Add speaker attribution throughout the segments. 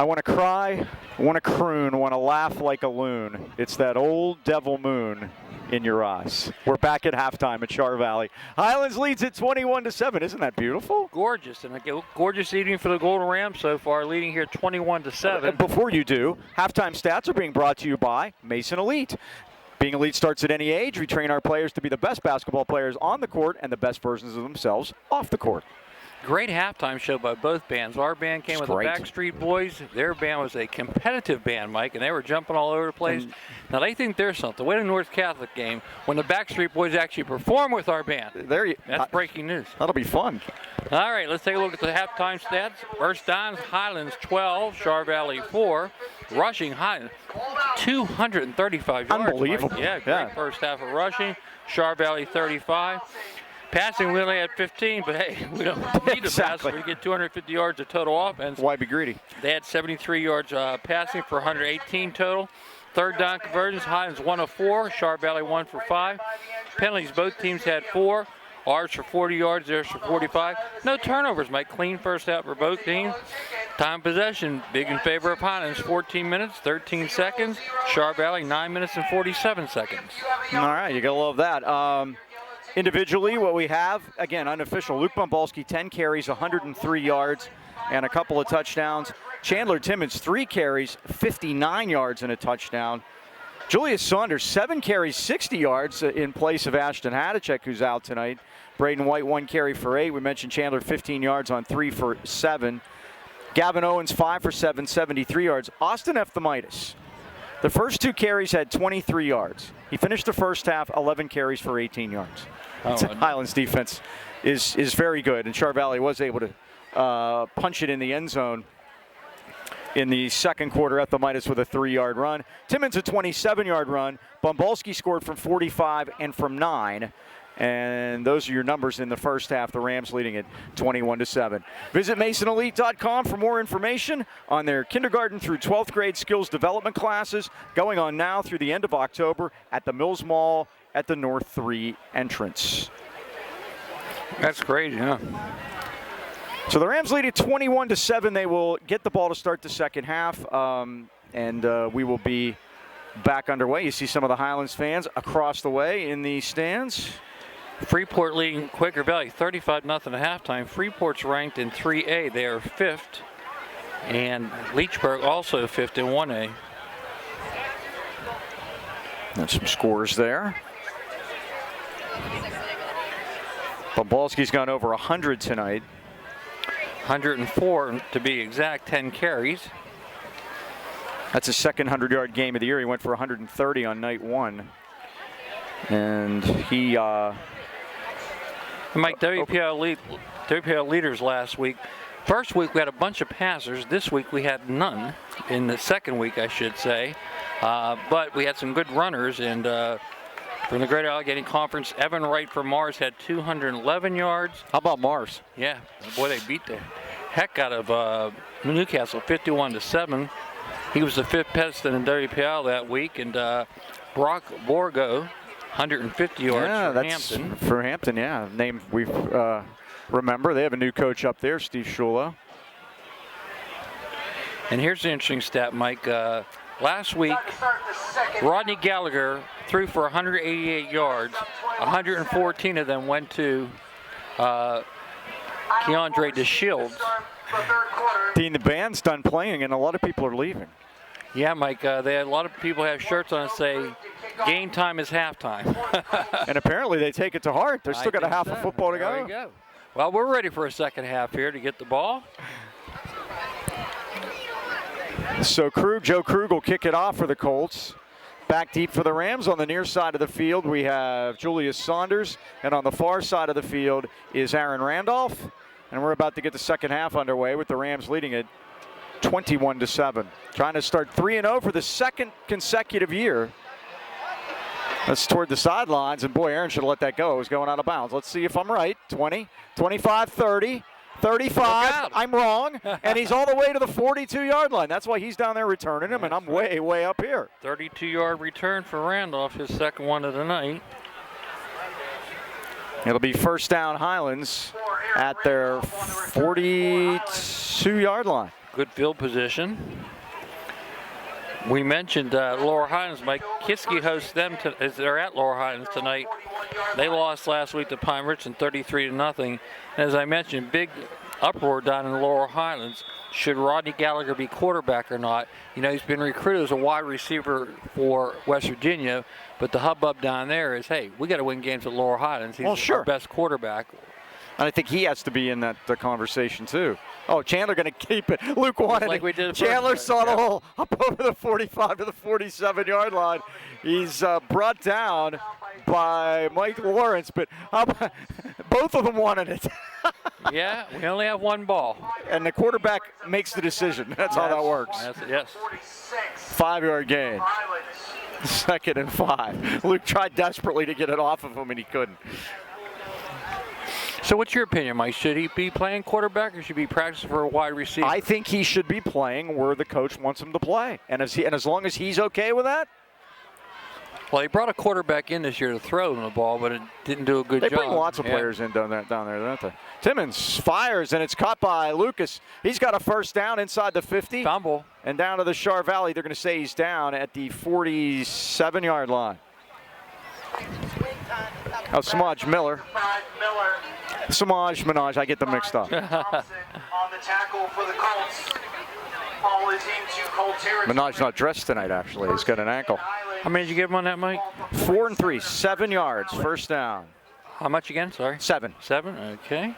Speaker 1: I want to cry, want to croon, want to laugh like a loon. It's that old devil moon in your eyes. We're back at halftime at Char Valley. Highlands leads it 21-7. Isn't that beautiful?
Speaker 2: Gorgeous, and a gorgeous evening for the Golden Rams so far, leading here 21-7.
Speaker 1: Before you do, halftime stats are being brought to you by Mason Elite. Being elite starts at any age. We train our players to be the best basketball players on the court and the best versions of themselves off the court.
Speaker 2: Great halftime show by both bands. Our band came with the Backstreet Boys. Their band was a competitive band, Mike, and they were jumping all over the place. Now, they think there's something. Way to North Catholic game when the Backstreet Boys actually perform with our band. That's breaking news.
Speaker 1: That'll be fun.
Speaker 2: All right, let's take a look at the halftime stats. First downs, Highlands 12, Char Valley 4. Rushing, Highlands 235 yards.
Speaker 1: Unbelievable.
Speaker 2: Mike. Yeah, great first half of rushing. Char Valley 35. Passing, we only had 15, but hey, we don't need to pass. We get 250 yards of total offense.
Speaker 1: Why be greedy?
Speaker 2: They had 73 yards passing for 118 total. Third down conversions, Highlands 1 of 4, Char Valley 1 for 5. Penalties, both teams had 4. Ours for 40 yards, theirs for 45. No turnovers, Mike. Clean first half for both teams. Time possession, big in favor of Highlands, 14 minutes, 13 seconds. Char Valley, 9 minutes and 47 seconds.
Speaker 1: All right, you gotta love that. Individually, what we have, again, unofficial, Luke Bombalski, 10 carries, 103 yards, and a couple of touchdowns. Chandler Timmons, 3 carries, 59 yards and a touchdown. Julius Saunders, 7 carries, 60 yards in place of Ashton Hadachek, who's out tonight. Braden White, 1 carry for 8. We mentioned Chandler, 15 yards on 3 for 7. Gavin Owens, 5 for 7, 73 yards. Austin Efthymitis, the first 2 carries had 23 yards. He finished the first half, 11 carries for 18 yards. Highlands defense is very good, and Char Valley was able to punch it in the end zone in the second quarter. Efthymitis with a 3-yard run. Timmons a 27-yard run. Bombalski scored from 45 and from 9. And those are your numbers in the first half. The Rams leading it 21-7. Visit MasonElite.com for more information on their kindergarten through 12th grade skills development classes going on now through the end of October at the Mills Mall at the North 3 entrance.
Speaker 2: That's great, yeah.
Speaker 1: So the Rams lead it 21-7. They will get the ball to start the second half, and we will be back underway. You see some of the Highlands fans across the way in the stands.
Speaker 2: Freeport leading Quaker Valley 35-0 at halftime. Freeport's ranked in 3A. They are 5th. And Leechburg also 5th in 1A.
Speaker 1: That's some scores there. Bombalski's gone over 100 tonight.
Speaker 2: 104 to be exact, 10 carries.
Speaker 1: That's his second 100-yard game of the year. He went for 130 on night 1. And he...
Speaker 2: Mike, WPL leaders last week. First week we had a bunch of passers. This week we had none. In the second week, I should say. But we had some good runners. And from the Great Allegheny Conference, Evan Wright from Mars had 211 yards.
Speaker 1: How about Mars?
Speaker 2: Yeah, boy, they beat the heck out of Newcastle, 51-7. He was the 5th best in WPL that week. And Brock Borgo, 150 yards for Hampton.
Speaker 1: For Hampton, yeah. Name we remember. They have a new coach up there, Steve Shula.
Speaker 2: And here's an interesting stat, Mike. Last week, Rodney Gallagher threw for 188 yards. 114 of them went to Keandre DeShields.
Speaker 1: Dean, the band's done playing, and a lot of people are leaving.
Speaker 2: Yeah, Mike. They had a lot of people have shirts on that say, "Game time is halftime."
Speaker 1: And apparently they take it to heart. They've still got a half of football to go.
Speaker 2: There you go. Well, we're ready for a second half here to get the ball.
Speaker 1: So Joe Krug will kick it off for the Colts. Back deep for the Rams. On the near side of the field, we have Julius Saunders. And on the far side of the field is Aaron Randolph. And we're about to get the second half underway with the Rams leading it 21-7. Trying to start 3-0 for the second consecutive year. That's toward the sidelines, and boy, Aaron should have let that go. It was going out of bounds. Let's see if I'm right. 20, 25, 30, 35. I'm wrong, and he's all the way to the 42-yard line. That's why he's down there returning him, and I'm way, way up here.
Speaker 2: 32-yard return for Randolph, his second one of the night.
Speaker 1: It'll be first down Highlands at their 42-yard line.
Speaker 2: good field position. We mentioned Lower Highlands. Mike Kiske hosts them. They're at Lower Highlands tonight. They lost last week to Pine Richland 33-0. And as I mentioned, big uproar down in the Lower Highlands. Should Rodney Gallagher be quarterback or not? You know, he's been recruited as a wide receiver for West Virginia, but the hubbub down there is, hey, we got to win games at Lower Highlands. He's our best quarterback.
Speaker 1: And I think he has to be in that conversation too. Oh, Chandler going to keep it. Luke wanted
Speaker 2: like we did
Speaker 1: Chandler saw the hole up over the 45 to the 47-yard line. He's brought down by Mike Lawrence, but both of them wanted it.
Speaker 2: Yeah, we only have one ball.
Speaker 1: And the quarterback makes the decision. That's how that works.
Speaker 2: Yes.
Speaker 1: 5-yard gain. 2nd and 5. Luke tried desperately to get it off of him, and he couldn't.
Speaker 2: So what's your opinion, Mike? Should he be playing quarterback or should he be practicing for a wide receiver?
Speaker 1: I think he should be playing where the coach wants him to play. And as long as he's okay with that.
Speaker 2: Well, he brought a quarterback in this year to throw him the ball, but it didn't do a good job.
Speaker 1: They bring lots of players in down there, don't they? Timmons fires, and it's caught by Lucas. He's got a first down inside the 50.
Speaker 2: Fumble.
Speaker 1: And down to the Char Valley. They're going to say he's down at the 47-yard line. Oh, Samaj Miller. Samaj Minaj, I get them mixed up.
Speaker 3: On the tackle for the Colts. Ball is into Colt territory.
Speaker 1: Minaj's not dressed tonight, actually. He's got an ankle.
Speaker 2: How many did you give him on that, Mike?
Speaker 1: 4 and 3, 7 yards, first down.
Speaker 2: How much again? Sorry.
Speaker 1: 7.
Speaker 2: 7. Okay.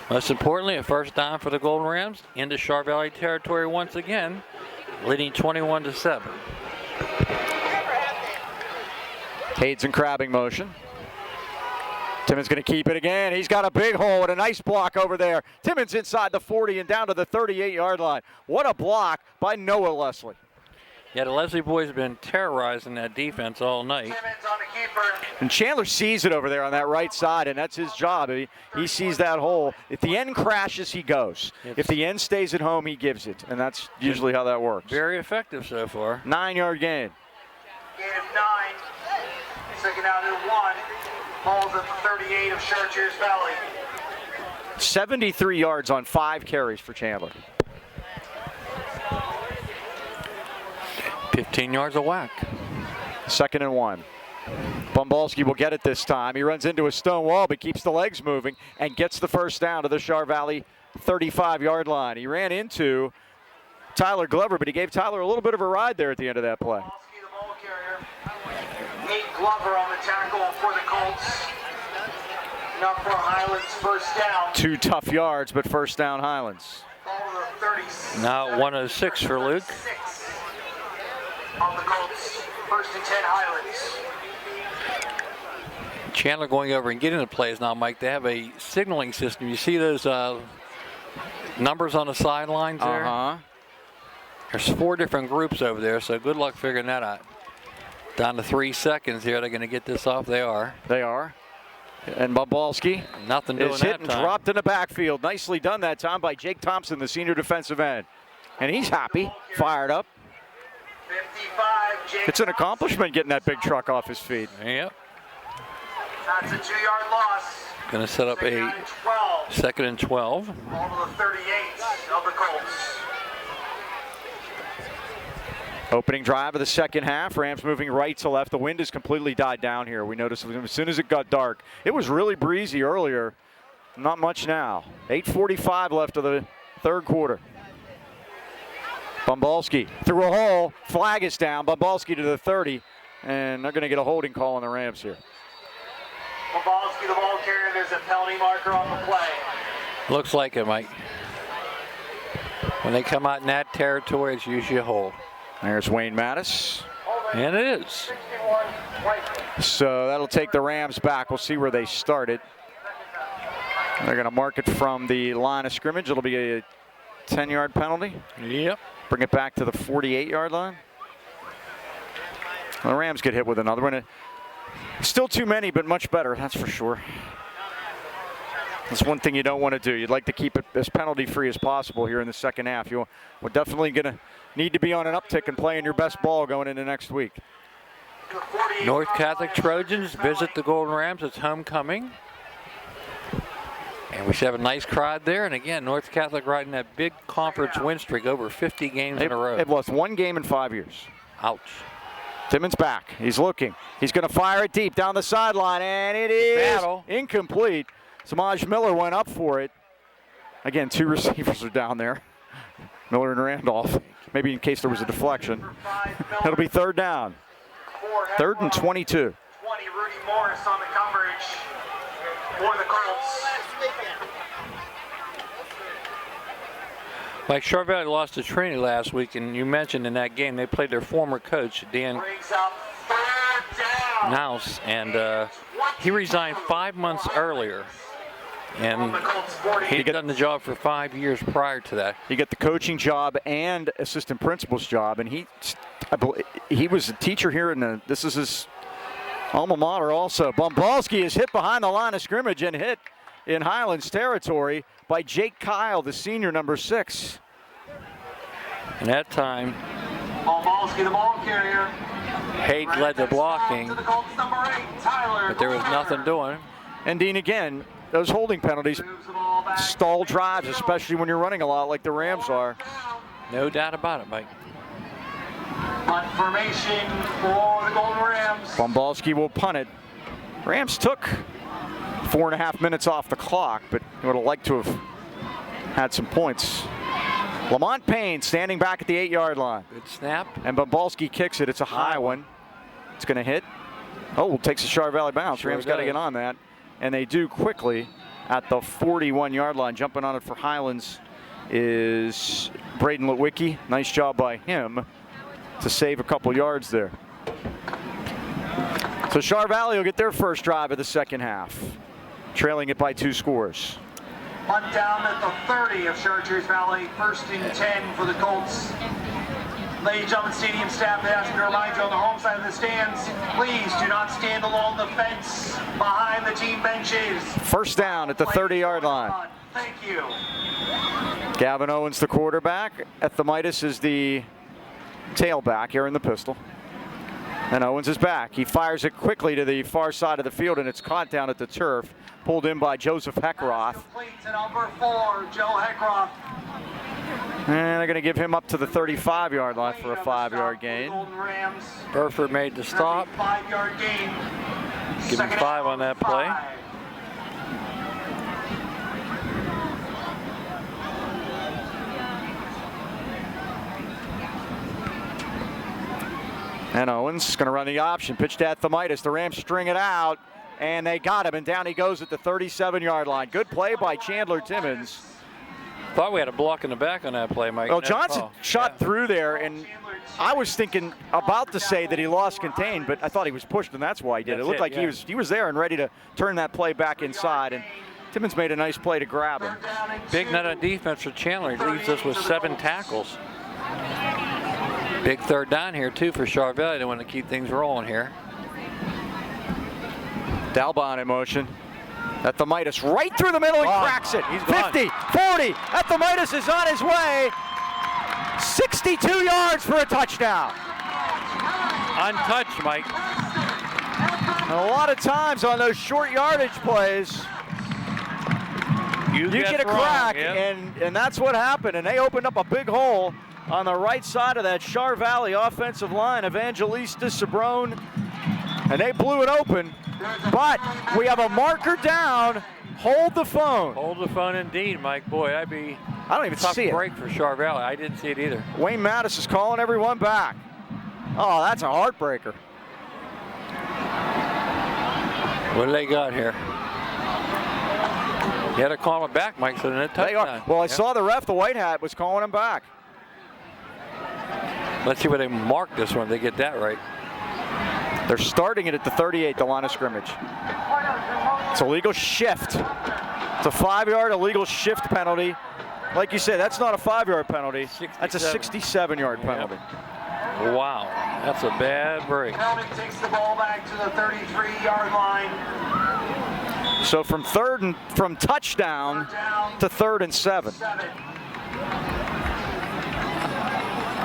Speaker 2: Most importantly, a first down for the Golden Rams into Char Valley territory once again, leading 21-7.
Speaker 1: Cades in crabbing motion. Timmons going to keep it again. He's got a big hole and a nice block over there. Timmons inside the 40 and down to the 38-yard line. What a block by Noah Leslie.
Speaker 2: Yeah, the Leslie boys have been terrorizing that defense all night.
Speaker 1: And Chandler sees it over there on that right side, and that's his job. He sees that hole. If the end crashes, he goes. If the end stays at home, he gives it. And that's usually how that works.
Speaker 2: Very effective so far.
Speaker 1: 9-yard gain.
Speaker 3: Gain of 9. Second down and 1. Ball's at the 38 of Chartiers Valley.
Speaker 1: 73 yards on 5 carries for Chandler.
Speaker 2: 15 yards a whack.
Speaker 1: 2nd and 1. Bumbalski will get it this time. He runs into a stone wall, but keeps the legs moving and gets the first down to the Char Valley 35-yard line. He ran into Tyler Glover, but he gave Tyler a little bit of a ride there at the end of that play.
Speaker 3: The ball carrier. Nate Glover on the tackle for the Colts. Enough for Highlands, first down.
Speaker 1: 2 tough yards, but first down Highlands.
Speaker 3: Ball to the 36.
Speaker 2: Now 106 for Luke.
Speaker 3: 6 of the Colts. First and 10 Highlands.
Speaker 2: Chandler going over and getting the plays now, Mike. They have a signaling system. You see those numbers on the sidelines there?
Speaker 1: Uh-huh.
Speaker 2: There's 4 different groups over there, so good luck figuring that out. Down to 3 seconds here. They're going to get this off. They are.
Speaker 1: They are. And Bumbalski
Speaker 2: Nothing doing
Speaker 1: is hit
Speaker 2: that
Speaker 1: and
Speaker 2: time.
Speaker 1: dropped in the backfield. Nicely done that time by Jake Thompson, the senior defensive end. And he's happy, fired up.
Speaker 3: 55, Jake
Speaker 1: It's an
Speaker 3: Thompson.
Speaker 1: accomplishment getting that big truck off his feet.
Speaker 2: Yep.
Speaker 3: That's a 2-yard loss.
Speaker 2: Going to set up
Speaker 3: Second
Speaker 2: a
Speaker 3: down and 12.
Speaker 2: 2nd and 12.
Speaker 3: Ball to the 38 of the Colts.
Speaker 1: Opening drive of the second half. Rams moving right to left. The wind has completely died down here. We noticed as soon as it got dark. It was really breezy earlier. Not much now. 8:45 left of the third quarter. Bumbalski through a hole. Flag is down. Bumbalski to the 30. And they're going to get a holding call on the Rams here.
Speaker 3: Pavlik, the ball carrier. There's a penalty marker on the play.
Speaker 2: Looks like it, Mike. When they come out in that territory, it's usually a hold.
Speaker 1: There's Wayne Mattis.
Speaker 2: And it is.
Speaker 1: So that'll take the Rams back. We'll see where they started. They're going to mark it from the line of scrimmage. It'll be a 10-yard penalty.
Speaker 2: Yep.
Speaker 1: Bring it back to the 48-yard line. The Rams get hit with another one. Still too many, but much better, that's for sure. That's one thing you don't want to do. You'd like to keep it as penalty-free as possible here in the second half. We're definitely going to need to be on an uptick and playing your best ball going into next week.
Speaker 2: North Catholic Trojans visit the Golden Rams. It's homecoming. And we should have a nice crowd there. And again, North Catholic riding that big conference win streak, over 50 games in a row.
Speaker 1: They've lost 1 game in 5 years.
Speaker 2: Ouch.
Speaker 1: Timmons back. He's looking. He's going to fire it deep down the sideline, and it is incomplete. Samaj Miller went up for it. Again, 2 receivers are down there. Miller and Randolph. Maybe in case there was a deflection. It'll be 3rd down. 3rd and 22.
Speaker 3: 20, Rudy Morris on the coverage for the Colts.
Speaker 2: Like Char Valley lost to Trinity last week, and you mentioned in that game they played their former coach, Dan Nouse, and he resigned 5 months earlier. And he'd done the job for 5 years prior to that.
Speaker 1: He got the coaching job and assistant principal's job, and he was a teacher here, and this is his alma mater also. Bombalski is hit behind the line of scrimmage and hit in Highlands territory by Jake Kyle, the senior, number 6.
Speaker 2: And that time,
Speaker 3: Bombalski, the ball carrier.
Speaker 2: Haig led the blocking, but there was nothing doing.
Speaker 1: And Dean, again, those holding penalties stall drives, especially when you're running a lot like the Rams are.
Speaker 2: No doubt about it, Mike.
Speaker 3: Punt formation for the Golden Rams.
Speaker 1: Bombalski will punt it. Rams took 4.5 minutes off the clock, but he would have liked to have had some points. Lamont Payne standing back at the 8-yard line.
Speaker 2: Good snap.
Speaker 1: And Bombalski kicks it. It's a high one. It's going to hit. Oh, takes a Char Valley bounce.
Speaker 2: Sure
Speaker 1: Rams got to get on that. And they do quickly at the 41-yard line. Jumping on it for Highlands is Braden Litwicki. Nice job by him to save a couple yards there. So Char Valley will get their first drive of the second half, trailing it by 2 scores.
Speaker 3: Punt down at the 30 of Chartiers Valley. 1st and 10 for the Colts. Ladies and gentlemen, stadium staff, they ask me to remind you on the home side of the stands, please do not stand along the fence behind the team benches.
Speaker 1: First down at the 30-yard line.
Speaker 3: Thank you.
Speaker 1: Gavin Owens, the quarterback. Ethemitis is the tailback here in the pistol. And Owens is back. He fires it quickly to the far side of the field, and it's caught down at the turf. Pulled in by Joseph Heckroth.
Speaker 3: Complete to number 4, Joe Heckroth.
Speaker 1: And they're going to give him up to the 35-yard line for a 5-yard gain.
Speaker 2: Burford made the stop.
Speaker 3: 5-yard gain.
Speaker 2: Give him 5 on that play.
Speaker 1: And Owens is going to run the option. Pitch to Ethemitis. The Rams string it out, and they got him. And down he goes at the 37-yard line. Good play by Chandler Timmons.
Speaker 2: Thought we had a block in the back on that play, Mike.
Speaker 1: Well, Johnson shot through there, and I was thinking about to say that he lost contain, but I thought he was pushed, and that's why he did. It looked like he was there and ready to turn that play back inside, and Timmons made a nice play to grab him.
Speaker 2: Big night on defense for Chandler. He leaves us with 7 tackles. Big 3rd down here, too, for Char Valley. They want to keep things rolling here.
Speaker 1: Dalbon in motion. Ethemitis right through the middle and cracks it. He's 50, 40. Ethemitis is on his way. 62 yards for a touchdown.
Speaker 2: Untouched, Mike.
Speaker 1: And a lot of times on those short yardage plays, you get a crack, and that's what happened. And they opened up a big hole on the right side of that Char Valley offensive line. Evangelista Sabrone, and they blew it open. But we have a marker down. Hold the phone.
Speaker 2: Hold the phone indeed, Mike. Boy, that'd be
Speaker 1: I don't even
Speaker 2: tough
Speaker 1: see it.
Speaker 2: break for Char Valley. I didn't see it either.
Speaker 1: Wayne Mattis is calling everyone back. Oh, that's a heartbreaker.
Speaker 2: What do they got here? You had to call him back, Mike, so then touchdown.
Speaker 1: Well, I saw the ref, the white hat, was calling him back.
Speaker 2: Let's see where they mark this one. They get that right.
Speaker 1: They're starting it at the 38, the line of scrimmage. It's a legal shift. It's a 5-yard illegal shift penalty. Like you said, that's not a 5-yard penalty. 67. That's a 67-yard penalty.
Speaker 2: Wow, that's a bad break.
Speaker 3: Penalty takes the ball back to the 33-yard line.
Speaker 1: So from touchdown to 3rd and 7.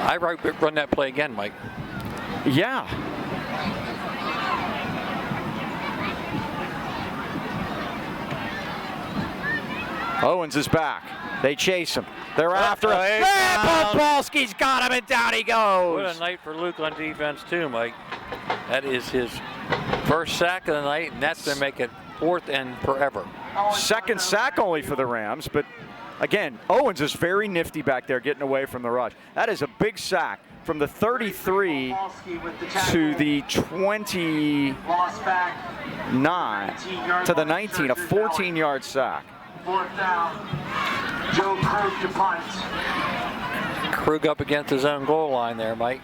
Speaker 2: I run that play again, Mike.
Speaker 1: Yeah. Owens is back. They chase him. They're after him.
Speaker 2: he's
Speaker 1: And
Speaker 2: down.
Speaker 1: Pavlik's got him, and down he
Speaker 2: What
Speaker 1: goes.
Speaker 2: a night for Luke on defense too, Mike. That is his first sack of the night, and that's going to make it 4th and forever.
Speaker 1: Second sack only for the Rams, but again, Owens is very nifty back there getting away from the rush. That is a big sack from the 33 to the 29 to the 19, a 14-yard sack.
Speaker 3: 4th down. Joe Krug to punt.
Speaker 2: Krug up against his own goal line there, Mike.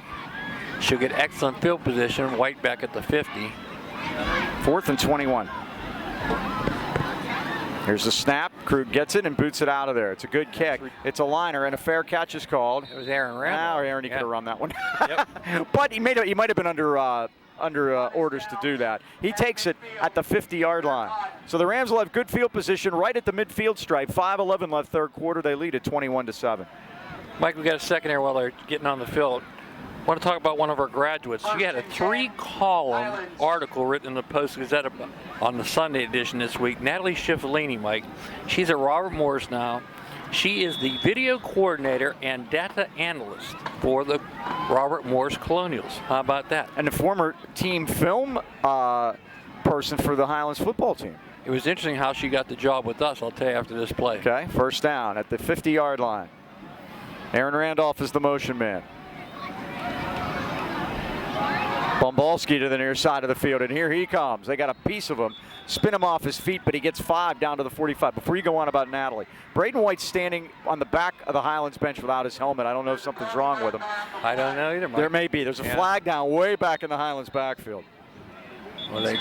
Speaker 2: She'll get excellent field position. White back at the 50.
Speaker 1: 4th and 21. Here's the snap. Krug gets it and boots it out of there. It's a good kick. It's a liner, and a fair catch is called.
Speaker 2: It was Aaron Randall.
Speaker 1: Now Aaron, he could have run that one.
Speaker 2: Yep.
Speaker 1: But he might have been under orders to do that. He takes it at the 50-yard line. So the Rams will have good field position right at the midfield stripe. 5:11 left third quarter. They lead at 21-7.
Speaker 2: Mike, we got a second here while they're getting on the field. I want to talk about one of our graduates. She had a 3-column article written in the Post-Gazette on the Sunday edition this week. Natalie Schiffolini, Mike. She's at Robert Morris now. She is the video coordinator and data analyst for the Robert Morris Colonials. How about that?
Speaker 1: And the former team film person for the Highlands football team.
Speaker 2: It was interesting how she got the job with us, I'll tell you after this play.
Speaker 1: Okay, first down at the 50-yard line. Aaron Randolph is the motion man. Bombalski to the near side of the field, and here he comes. They got a piece of him. Spin him off his feet, but he gets 5 down to the 45. Before you go on about Natalie, Braden White's standing on the back of the Highlands bench without his helmet. I don't know if something's wrong with him.
Speaker 2: I don't know either, Mike.
Speaker 1: There may be. There's a flag down way back in the Highlands backfield.
Speaker 2: Well, they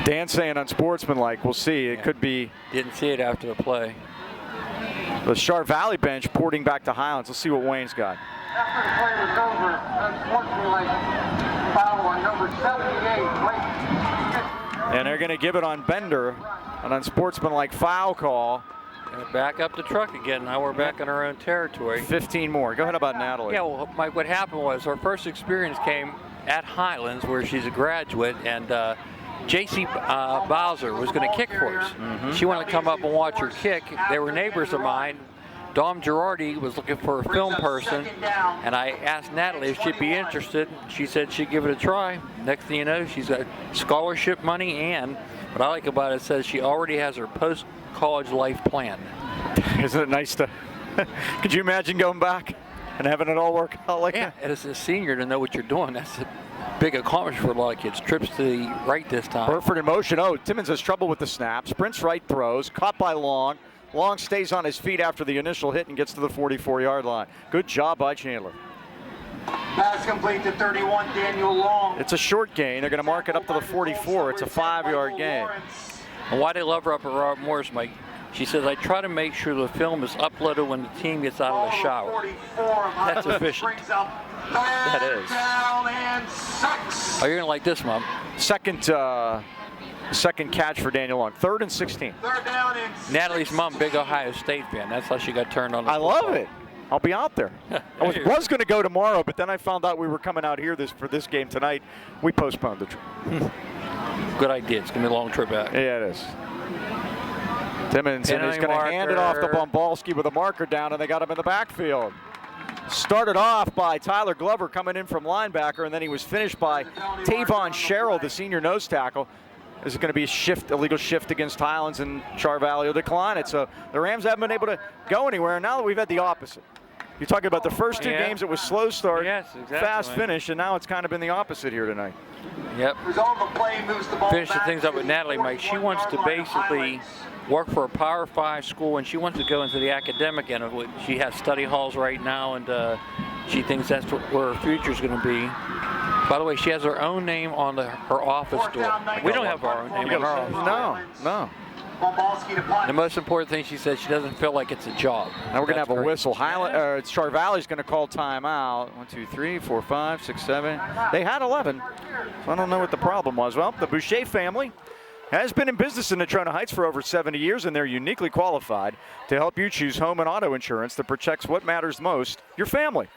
Speaker 1: Dan saying unsportsmanlike. We'll see. It could be
Speaker 2: didn't see it after the play.
Speaker 1: the Chart Valley bench porting back to Highlands. Let's see what Wayne's got.
Speaker 4: After the play was over, unfortunately, foul on number 78.
Speaker 1: And they're going to give it on Bender, an unsportsmanlike foul call.
Speaker 2: Gonna back up the truck again. Now we're back in our own territory.
Speaker 1: 15 more. Go ahead about Natalie.
Speaker 2: Yeah, well, Mike, what happened was her first experience came at Highlands, where she's a graduate, and J.C. Bowser was going to kick for us. She wanted to come up and watch her kick. They were neighbors of mine. Dom Girardi was looking for a film person, and I asked Natalie if she'd be interested. She said she'd give it a try. Next thing you know, she's got scholarship money, and what I like about it says she already has her post-college life plan.
Speaker 1: Isn't it nice to... Could you imagine going back and having it all work out like that?
Speaker 2: Yeah, as a senior to know what you're doing, that's a big accomplishment for a lot of kids. Trips to the right this time.
Speaker 1: Burford in motion. Oh, Timmons has trouble with the snap. Sprints right, throws. Caught by Long. Long stays on his feet after the initial hit and gets to the 44-yard line. Good job by Chandler.
Speaker 3: Pass complete to 31, Daniel Long.
Speaker 1: It's a short gain. They're going to mark it up to the 44. It's a 5-yard gain.
Speaker 2: And why they love her up at Robert Morris, Mike? She says, I try to make sure the film is uploaded when the team gets out of the shower. That's efficient.
Speaker 1: That is.
Speaker 2: Oh, you're going to like this, Mom.
Speaker 1: Second catch for Daniel Long. 3rd and 16.
Speaker 2: Natalie's mom, big Ohio State fan. That's how she got turned on.
Speaker 1: I love it. I'll be out there. I was going to go tomorrow, but then I found out we were coming out here for this game tonight. We postponed the trip.
Speaker 2: Good idea. It's going to be a long trip back.
Speaker 1: Yeah, it is. Timmons, and he's going to hand it off to Bombalski with a marker down, and they got him in the backfield. Started off by Tyler Glover coming in from linebacker, and then he was finished by Tavon Sherrill, the senior nose tackle. This is going to be a illegal shift against Highlands, and Char Valley will decline it. So the Rams haven't been able to go anywhere. Now that we've had the opposite. You're talking about the first two games, it was slow start, fast finish, and now it's kind of been the opposite here tonight.
Speaker 2: Yep. Finishing things up with Natalie, Mike. She wants to basically work for a Power 5 school, and she wants to go into the academic end of it. She has study halls right now, and she thinks that's where her future is going to be. By the way, she has her own name on her office door. We don't have our own name on our office door.
Speaker 1: No.
Speaker 2: The most important thing, she says, she doesn't feel like it's a job.
Speaker 1: Now we're going to have a whistle. Char Valley's going to call timeout. 1, 2, 3, 4, 5, 6, 7. They had 11. So I don't know what the problem was. Well, the Boucher family has been in business in Natrona Heights for over 70 years, and they're uniquely qualified to help you choose home and auto insurance that protects what matters most, your family.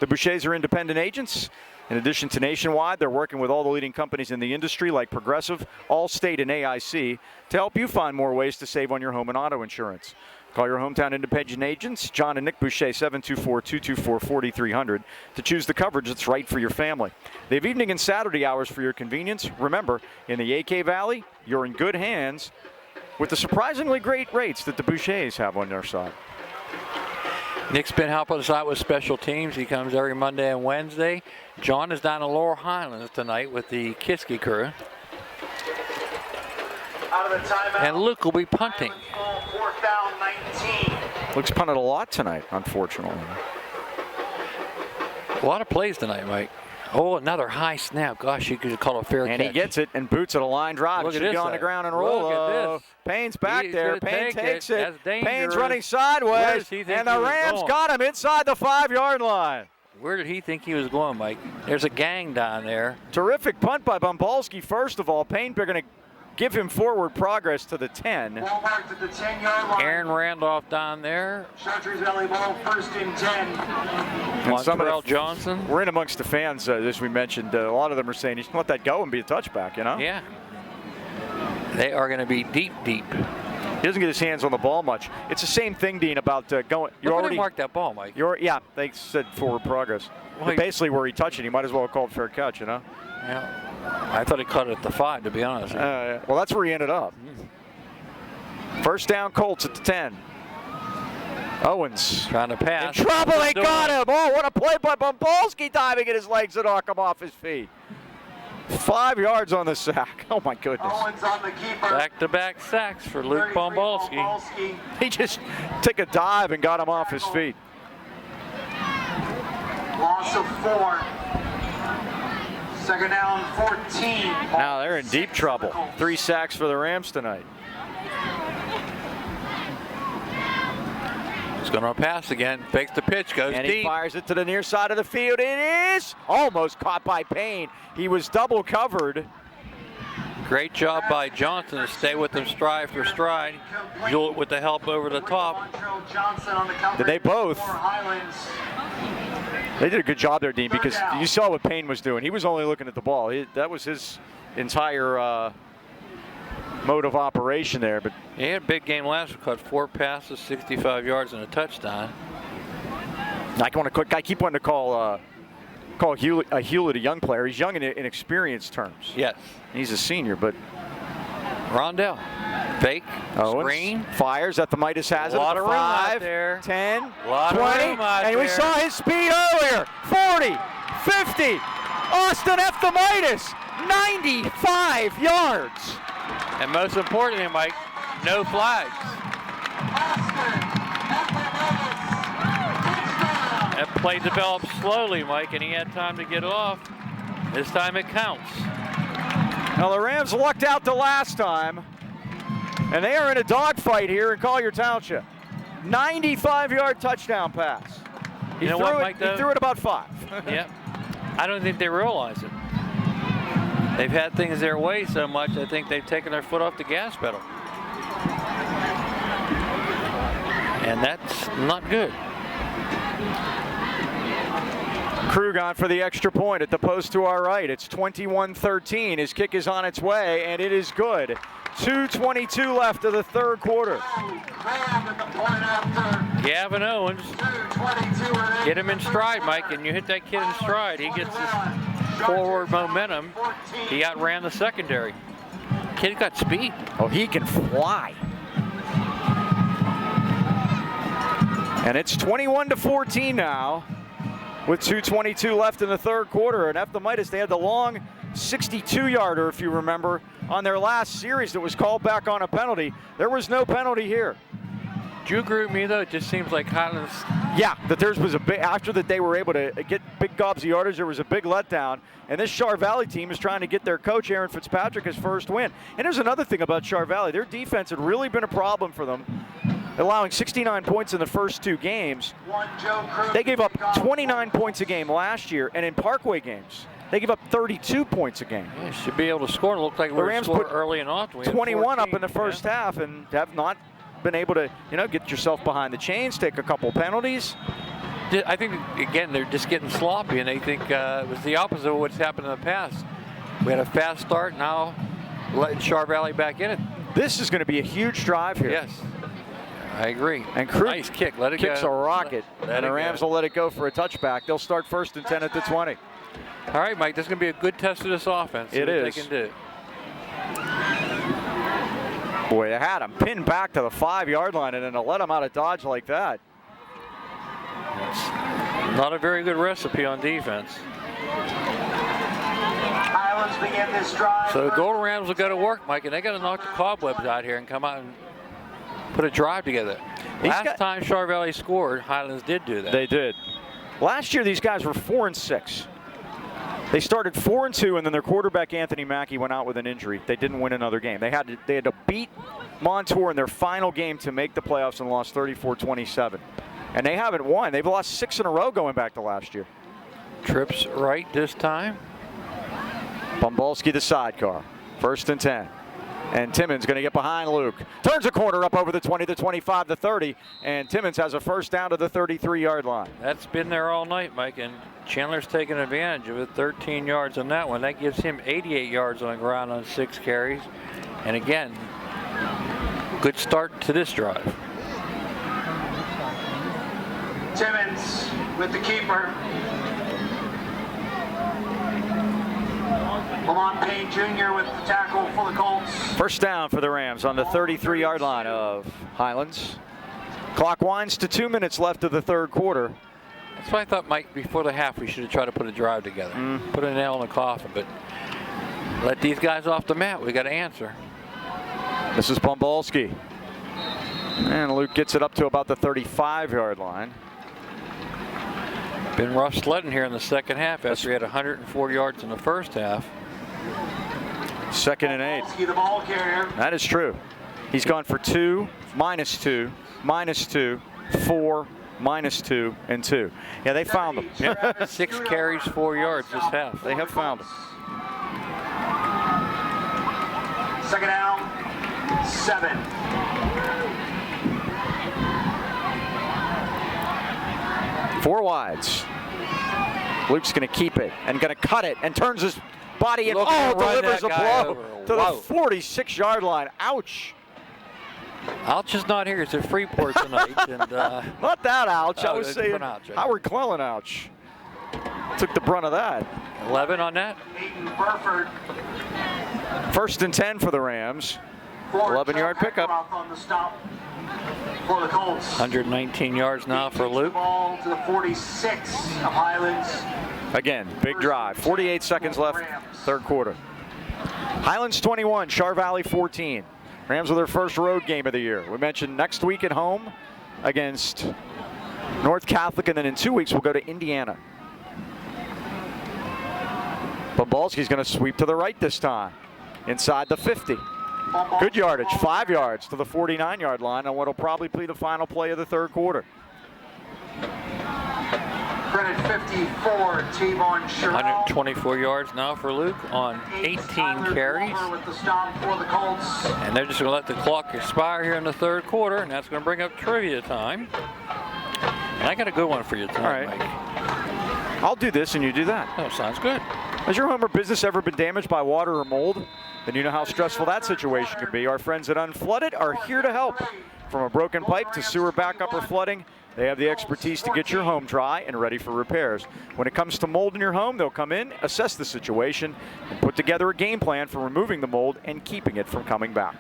Speaker 1: The Bouchers are independent agents In addition to Nationwide, they're working with all the leading companies in the industry like Progressive, Allstate, and AIC to help you find more ways to save on your home and auto insurance. Call your hometown independent agents, John and Nick Boucher, 724-224-4300, to choose the coverage that's right for your family. They have evening and Saturday hours for your convenience. Remember, in the AK Valley, you're in good hands with the surprisingly great rates that the Bouchers have on their side.
Speaker 2: Nick's been helping us out with special teams. He comes every Monday and Wednesday. John is down in Lower Highlands tonight with the Kiski crew.
Speaker 3: Out of the timeout.
Speaker 2: And Luke will be punting.
Speaker 3: Fourth down, 19.
Speaker 1: Luke's punted a lot tonight, unfortunately.
Speaker 2: A lot of plays tonight, Mike. Oh, another high snap. Gosh, you could call it a fair catch.
Speaker 1: And he gets it and boots at a line drive.
Speaker 2: Look at
Speaker 1: Should
Speaker 2: this
Speaker 1: go on the
Speaker 2: side.
Speaker 1: ground and roll.
Speaker 2: Look at this.
Speaker 1: Payne's back
Speaker 2: He's
Speaker 1: there.
Speaker 2: gonna
Speaker 1: Payne
Speaker 2: take
Speaker 1: takes
Speaker 2: it.
Speaker 1: it.
Speaker 2: That's dangerous.
Speaker 1: Payne's running
Speaker 2: Where
Speaker 1: sideways.
Speaker 2: does he think
Speaker 1: And
Speaker 2: he
Speaker 1: the
Speaker 2: was
Speaker 1: Rams
Speaker 2: going?
Speaker 1: got him inside the 5-yard line.
Speaker 2: Where did he think he was going, Mike? There's a gang down there.
Speaker 1: Terrific punt by Bumbalski, first of all. Payne, they're going to give him forward progress to the 10.
Speaker 3: Ball marked at the 10-yard line.
Speaker 2: Aaron Randolph down there.
Speaker 3: Chartiers Valley ball, first and 10.
Speaker 1: And some of
Speaker 2: Montrell
Speaker 1: the-
Speaker 2: Johnson.
Speaker 1: We're in amongst the fans, as we mentioned. A lot of them are saying, you should let that go and be a touchback, you know?
Speaker 2: Yeah. They are going to be deep, deep.
Speaker 1: He doesn't get his hands on the ball much. It's the same thing, Dean, about going.
Speaker 2: Look where they marked that ball, Mike.
Speaker 1: Yeah, they said forward progress.
Speaker 2: Well,
Speaker 1: But basically, where he touched it, he might as well have called fair catch, you know?
Speaker 2: Yeah. I thought he caught it at the 5, to be honest.
Speaker 1: Well, that's where he ended up. First down, Colts at the 10. Owens.
Speaker 2: Trying to pass.
Speaker 1: In trouble, they got him. Oh, what a play by Bumbalski, diving at his legs and knock him off his feet. 5 yards on the sack. Oh, my goodness.
Speaker 3: Owens on the keeper.
Speaker 2: Back-to-back sacks for Luke
Speaker 3: 33,
Speaker 2: Bumbalski.
Speaker 1: He just took a dive and got him off his feet.
Speaker 3: Loss of 4. Second down, 14.
Speaker 1: Now they're in deep trouble. 3 sacks for the Rams tonight.
Speaker 2: He's going to pass again. Fakes the pitch, goes
Speaker 1: And
Speaker 2: deep.
Speaker 1: he fires it to the near side of the field. It is almost caught by Payne. He was double covered.
Speaker 2: Great job by Johnson to stay with him stride for stride. Do it with the help over the top.
Speaker 3: Montrell Johnson on the coverage
Speaker 1: Did they both?
Speaker 3: for Highlands.
Speaker 1: They did a good job there, Dean, because you saw what Payne was doing. He was only looking at the ball. That was his entire mode of operation there. But
Speaker 2: He had a big game last week. Caught 4 passes, 65 yards, and a touchdown.
Speaker 1: I keep wanting to call Hewlett a young player. He's young in experience terms.
Speaker 2: Yes.
Speaker 1: He's a senior, but
Speaker 2: Rondell. Fake.
Speaker 1: Owens
Speaker 2: Screen.
Speaker 1: fires at the Midas has it.
Speaker 2: Lot
Speaker 1: at
Speaker 2: of
Speaker 1: the
Speaker 2: room out
Speaker 1: 5,
Speaker 2: there.
Speaker 1: 10,
Speaker 2: Lot of
Speaker 1: 20,
Speaker 2: room out
Speaker 1: and we
Speaker 2: there.
Speaker 1: saw his speed earlier. 40, 50. Austin F. the Midas, 95 yards.
Speaker 2: And most importantly, Mike, no flags. That play developed slowly, Mike, and he had time to get off. This time it counts.
Speaker 1: Now the Rams lucked out the last time, and they are in a dogfight here in Collier Township. 95-yard touchdown pass. He
Speaker 2: You know
Speaker 1: threw
Speaker 2: what,
Speaker 1: it,
Speaker 2: Mike,
Speaker 1: he
Speaker 2: though?
Speaker 1: threw it about 5.
Speaker 2: Yeah. I don't think they realize it. They've had things their way so much, I think they've taken their foot off the gas pedal. And that's not good.
Speaker 1: Crew gone for the extra point at the post to our right. It's 21-13. His kick is on its way, and it is good. 2:22 left of the third quarter.
Speaker 2: Gavin Owens, get him in stride, Mike, and you hit that kid in stride. He gets his forward momentum. He outran the secondary. Kid got speed.
Speaker 1: Oh, he can fly. And it's 21-14 now, with 2:22 left in the third quarter. And F. the Midas, they had the long 62-yarder, if you remember, on their last series that was called back on a penalty. There was no penalty here.
Speaker 2: Do you agree with me, though? It just seems like Highlands.
Speaker 1: Yeah, that theirs was a big, after that they were able to get big gobs of yardage, there was a big letdown. And this Char Valley team is trying to get their coach, Aaron Fitzpatrick, his first win. And there's another thing about Char Valley. Their defense had really been a problem for them, allowing 69 points in the first 2 games. They gave up 29 points a game last year, and in Parkway games, they gave up 32 points a game.
Speaker 2: Yeah, should be able to score. And looked like we
Speaker 1: The
Speaker 2: were
Speaker 1: Rams
Speaker 2: scoring
Speaker 1: put
Speaker 2: early and often. We had
Speaker 1: 21 up
Speaker 2: 14,
Speaker 1: in the first
Speaker 2: yeah.
Speaker 1: half and have not been able to, get yourself behind the chains, take a couple penalties.
Speaker 2: I think, again, they're just getting sloppy, and they think it was the opposite of what's happened in the past. We had a fast start, now letting Char Valley back in it.
Speaker 1: This is going to be a huge drive here.
Speaker 2: Yes, I agree.
Speaker 1: And Krug
Speaker 2: nice kick, let it go.
Speaker 1: kicks a rocket, and the Rams will let it go for a touchback. They'll start 1st and 10 at the 20.
Speaker 2: All right, Mike, this is going to be a good test of this offense.
Speaker 1: It is.
Speaker 2: They can do.
Speaker 1: Boy, they had him pinned back to the 5-yard line, and then to let him out of dodge like that.
Speaker 2: Not a very good recipe on defense.
Speaker 3: Highlands begin this drive.
Speaker 2: So the Golden Rams will go to work, Mike, and they got to knock the cobwebs out here and come out and put a drive together. Last time Char Valley scored, Highlands did do that.
Speaker 1: They did. Last year, these guys were 4-6. They started 4-2, and then their quarterback Anthony Mackey went out with an injury. They didn't win another game. They had to beat Montour in their final game to make the playoffs and lost 34-27. And they haven't won. They've lost 6 in a row going back to last year.
Speaker 2: Trips right this time.
Speaker 1: Bumbalski the sidecar. 1st and 10. And Timmons going to get behind Luke. Turns a corner up over the 20, the 25, the 30. And Timmons has a first down to the 33-yard line.
Speaker 2: That's been there all night, Mike, and Chandler's taking advantage of it. 13 yards on that one. That gives him 88 yards on the ground on 6 carries. And again, good start to this drive.
Speaker 3: Timmons with the keeper. Lamont Payne Jr. with the tackle for the Colts.
Speaker 1: First down for the Rams on the 33-yard line of Highlands. Clock winds to 2 minutes left of the 3rd quarter.
Speaker 2: That's why I thought, Mike, before the half, we should have tried to put a drive together. Put a nail in the coffin, but let these guys off the mat. We got to answer.
Speaker 1: This is Bumbalski. And Luke gets it up to about the 35-yard line.
Speaker 2: Been rough sledding here in the second half after he had 104 yards in the first half.
Speaker 1: 2nd and 8.
Speaker 3: Bumbalski, the ball carrier.
Speaker 1: That is true. He's gone for 2, -2, -2, 4, -2, and 2. Yeah, they found him.
Speaker 2: 6 carries, 4 yards this half.
Speaker 1: They have found him.
Speaker 3: 2nd down, 7.
Speaker 1: Four wides. Luke's going to keep it and going to cut it and turns his body and delivers a blow to the 46-yard line. Ouch.
Speaker 2: Ouch is not here. It's at Freeport tonight. And,
Speaker 1: not that ouch. I
Speaker 2: oh,
Speaker 1: was saying
Speaker 2: ouch, right?
Speaker 1: Howard Clellan ouch. Took the brunt of that.
Speaker 2: 11 on that.
Speaker 3: Hayden Burford.
Speaker 1: 1st and 10 for the Rams. 11-yard pickup.
Speaker 3: On the stop for the Colts.
Speaker 2: 119 yards now for Luke.
Speaker 3: Ball to the 46 of Highlands.
Speaker 1: Again, big drive. 48 seconds left, 3rd quarter. Highlands 21, Char Valley 14. Rams with their first road game of the year. We mentioned next week at home against North Catholic, and then in 2 weeks we'll go to Indiana. Bumbalski's going to sweep to the right this time, inside the 50. Good yardage, 5 yards to the 49-yard line on what will probably be the final play of the 3rd quarter.
Speaker 3: Credit 54, T-Bone Sherrill.
Speaker 2: 124 yards now for Luke on 18 carries.
Speaker 3: With the stop for the Colts.
Speaker 2: And they're just going to let the clock expire here in the 3rd quarter, and that's going to bring up trivia time. And I got a good one for you tonight,
Speaker 1: All right.
Speaker 2: Mike.
Speaker 1: I'll do this and you do that.
Speaker 2: Oh, sounds good.
Speaker 1: Has your home or business ever been damaged by water or mold? Then you know how stressful that situation can be. Our friends at Unflooded are here to help. From a broken pipe to sewer backup or flooding, they have the expertise to get your home dry and ready for repairs. When it comes to mold in your home, they'll come in, assess the situation, and put together a game plan for removing the mold and keeping it from coming back.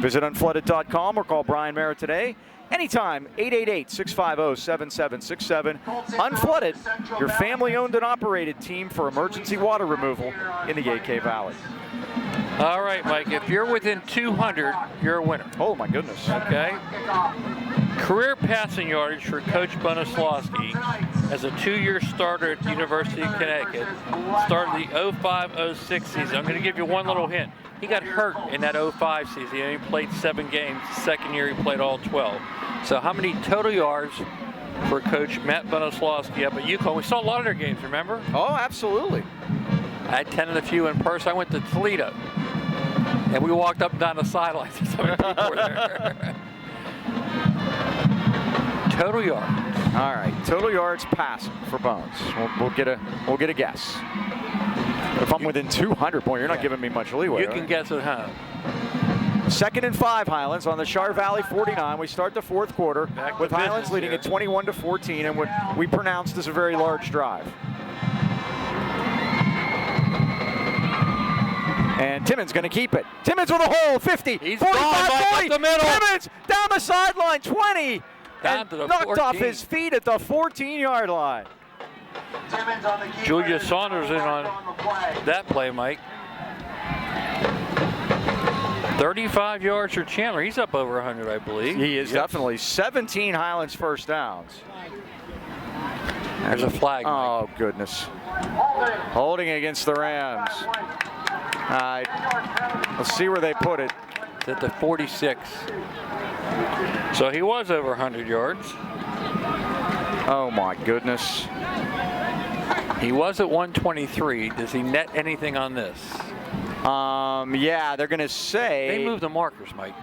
Speaker 1: Visit unflooded.com or call Brian Merritt today. Anytime, 888-650-7767. Unflooded, your family-owned and operated team for emergency water removal in the AK Valley.
Speaker 2: All right, Mike, if you're within 200, you're a winner.
Speaker 1: Oh, my goodness.
Speaker 2: Okay? Career passing yardage for Coach Bonoslawski as a 2-year starter at the University of Connecticut. Started the 05-06 season. I'm going to give you one little hint. He got hurt in that 05 season. He only played 7 games. The second year he played all 12. So how many total yards for Coach Matt Bonoslawski up at UConn? We saw a lot of their games, remember?
Speaker 1: Oh, absolutely.
Speaker 2: I attended a few in person. I went to Toledo, and we walked up and down the sidelines. So many people were there. Total yards.
Speaker 1: All right, total yards passing for Bones. We'll get a guess. If I'm within 200 points, you're not giving me much leeway.
Speaker 2: You can guess at home.
Speaker 1: 2nd and 5, Highlands on the Char Valley 49. We start the 4th quarter with Highlands leading at 21-14, and what we pronounced as a very large drive. And Timmons going to keep it. Timmons with a hole, 50,
Speaker 2: He's
Speaker 1: 45,
Speaker 2: gone
Speaker 1: 40.
Speaker 2: up the middle.
Speaker 1: Timmons down the sideline, 20.
Speaker 2: Down
Speaker 1: and
Speaker 2: to the
Speaker 1: knocked
Speaker 2: 14.
Speaker 1: off his feet at the 14-yard line.
Speaker 3: Timmons on the keeper.
Speaker 2: Julius Saunders in on
Speaker 3: the play.
Speaker 2: that play, Mike. 35 yards for Chandler. He's up over 100, I believe.
Speaker 1: He is definitely 17 Highlands first downs.
Speaker 2: There's a flag, Mike.
Speaker 1: Oh, goodness. Holding against the Rams. All right, let's see where they put it.
Speaker 2: It's at the 46. So he was over 100 yards.
Speaker 1: Oh, my goodness.
Speaker 2: He was at 123. Does he net anything on this?
Speaker 1: Yeah, they're going to say.
Speaker 2: They moved the markers, Mike.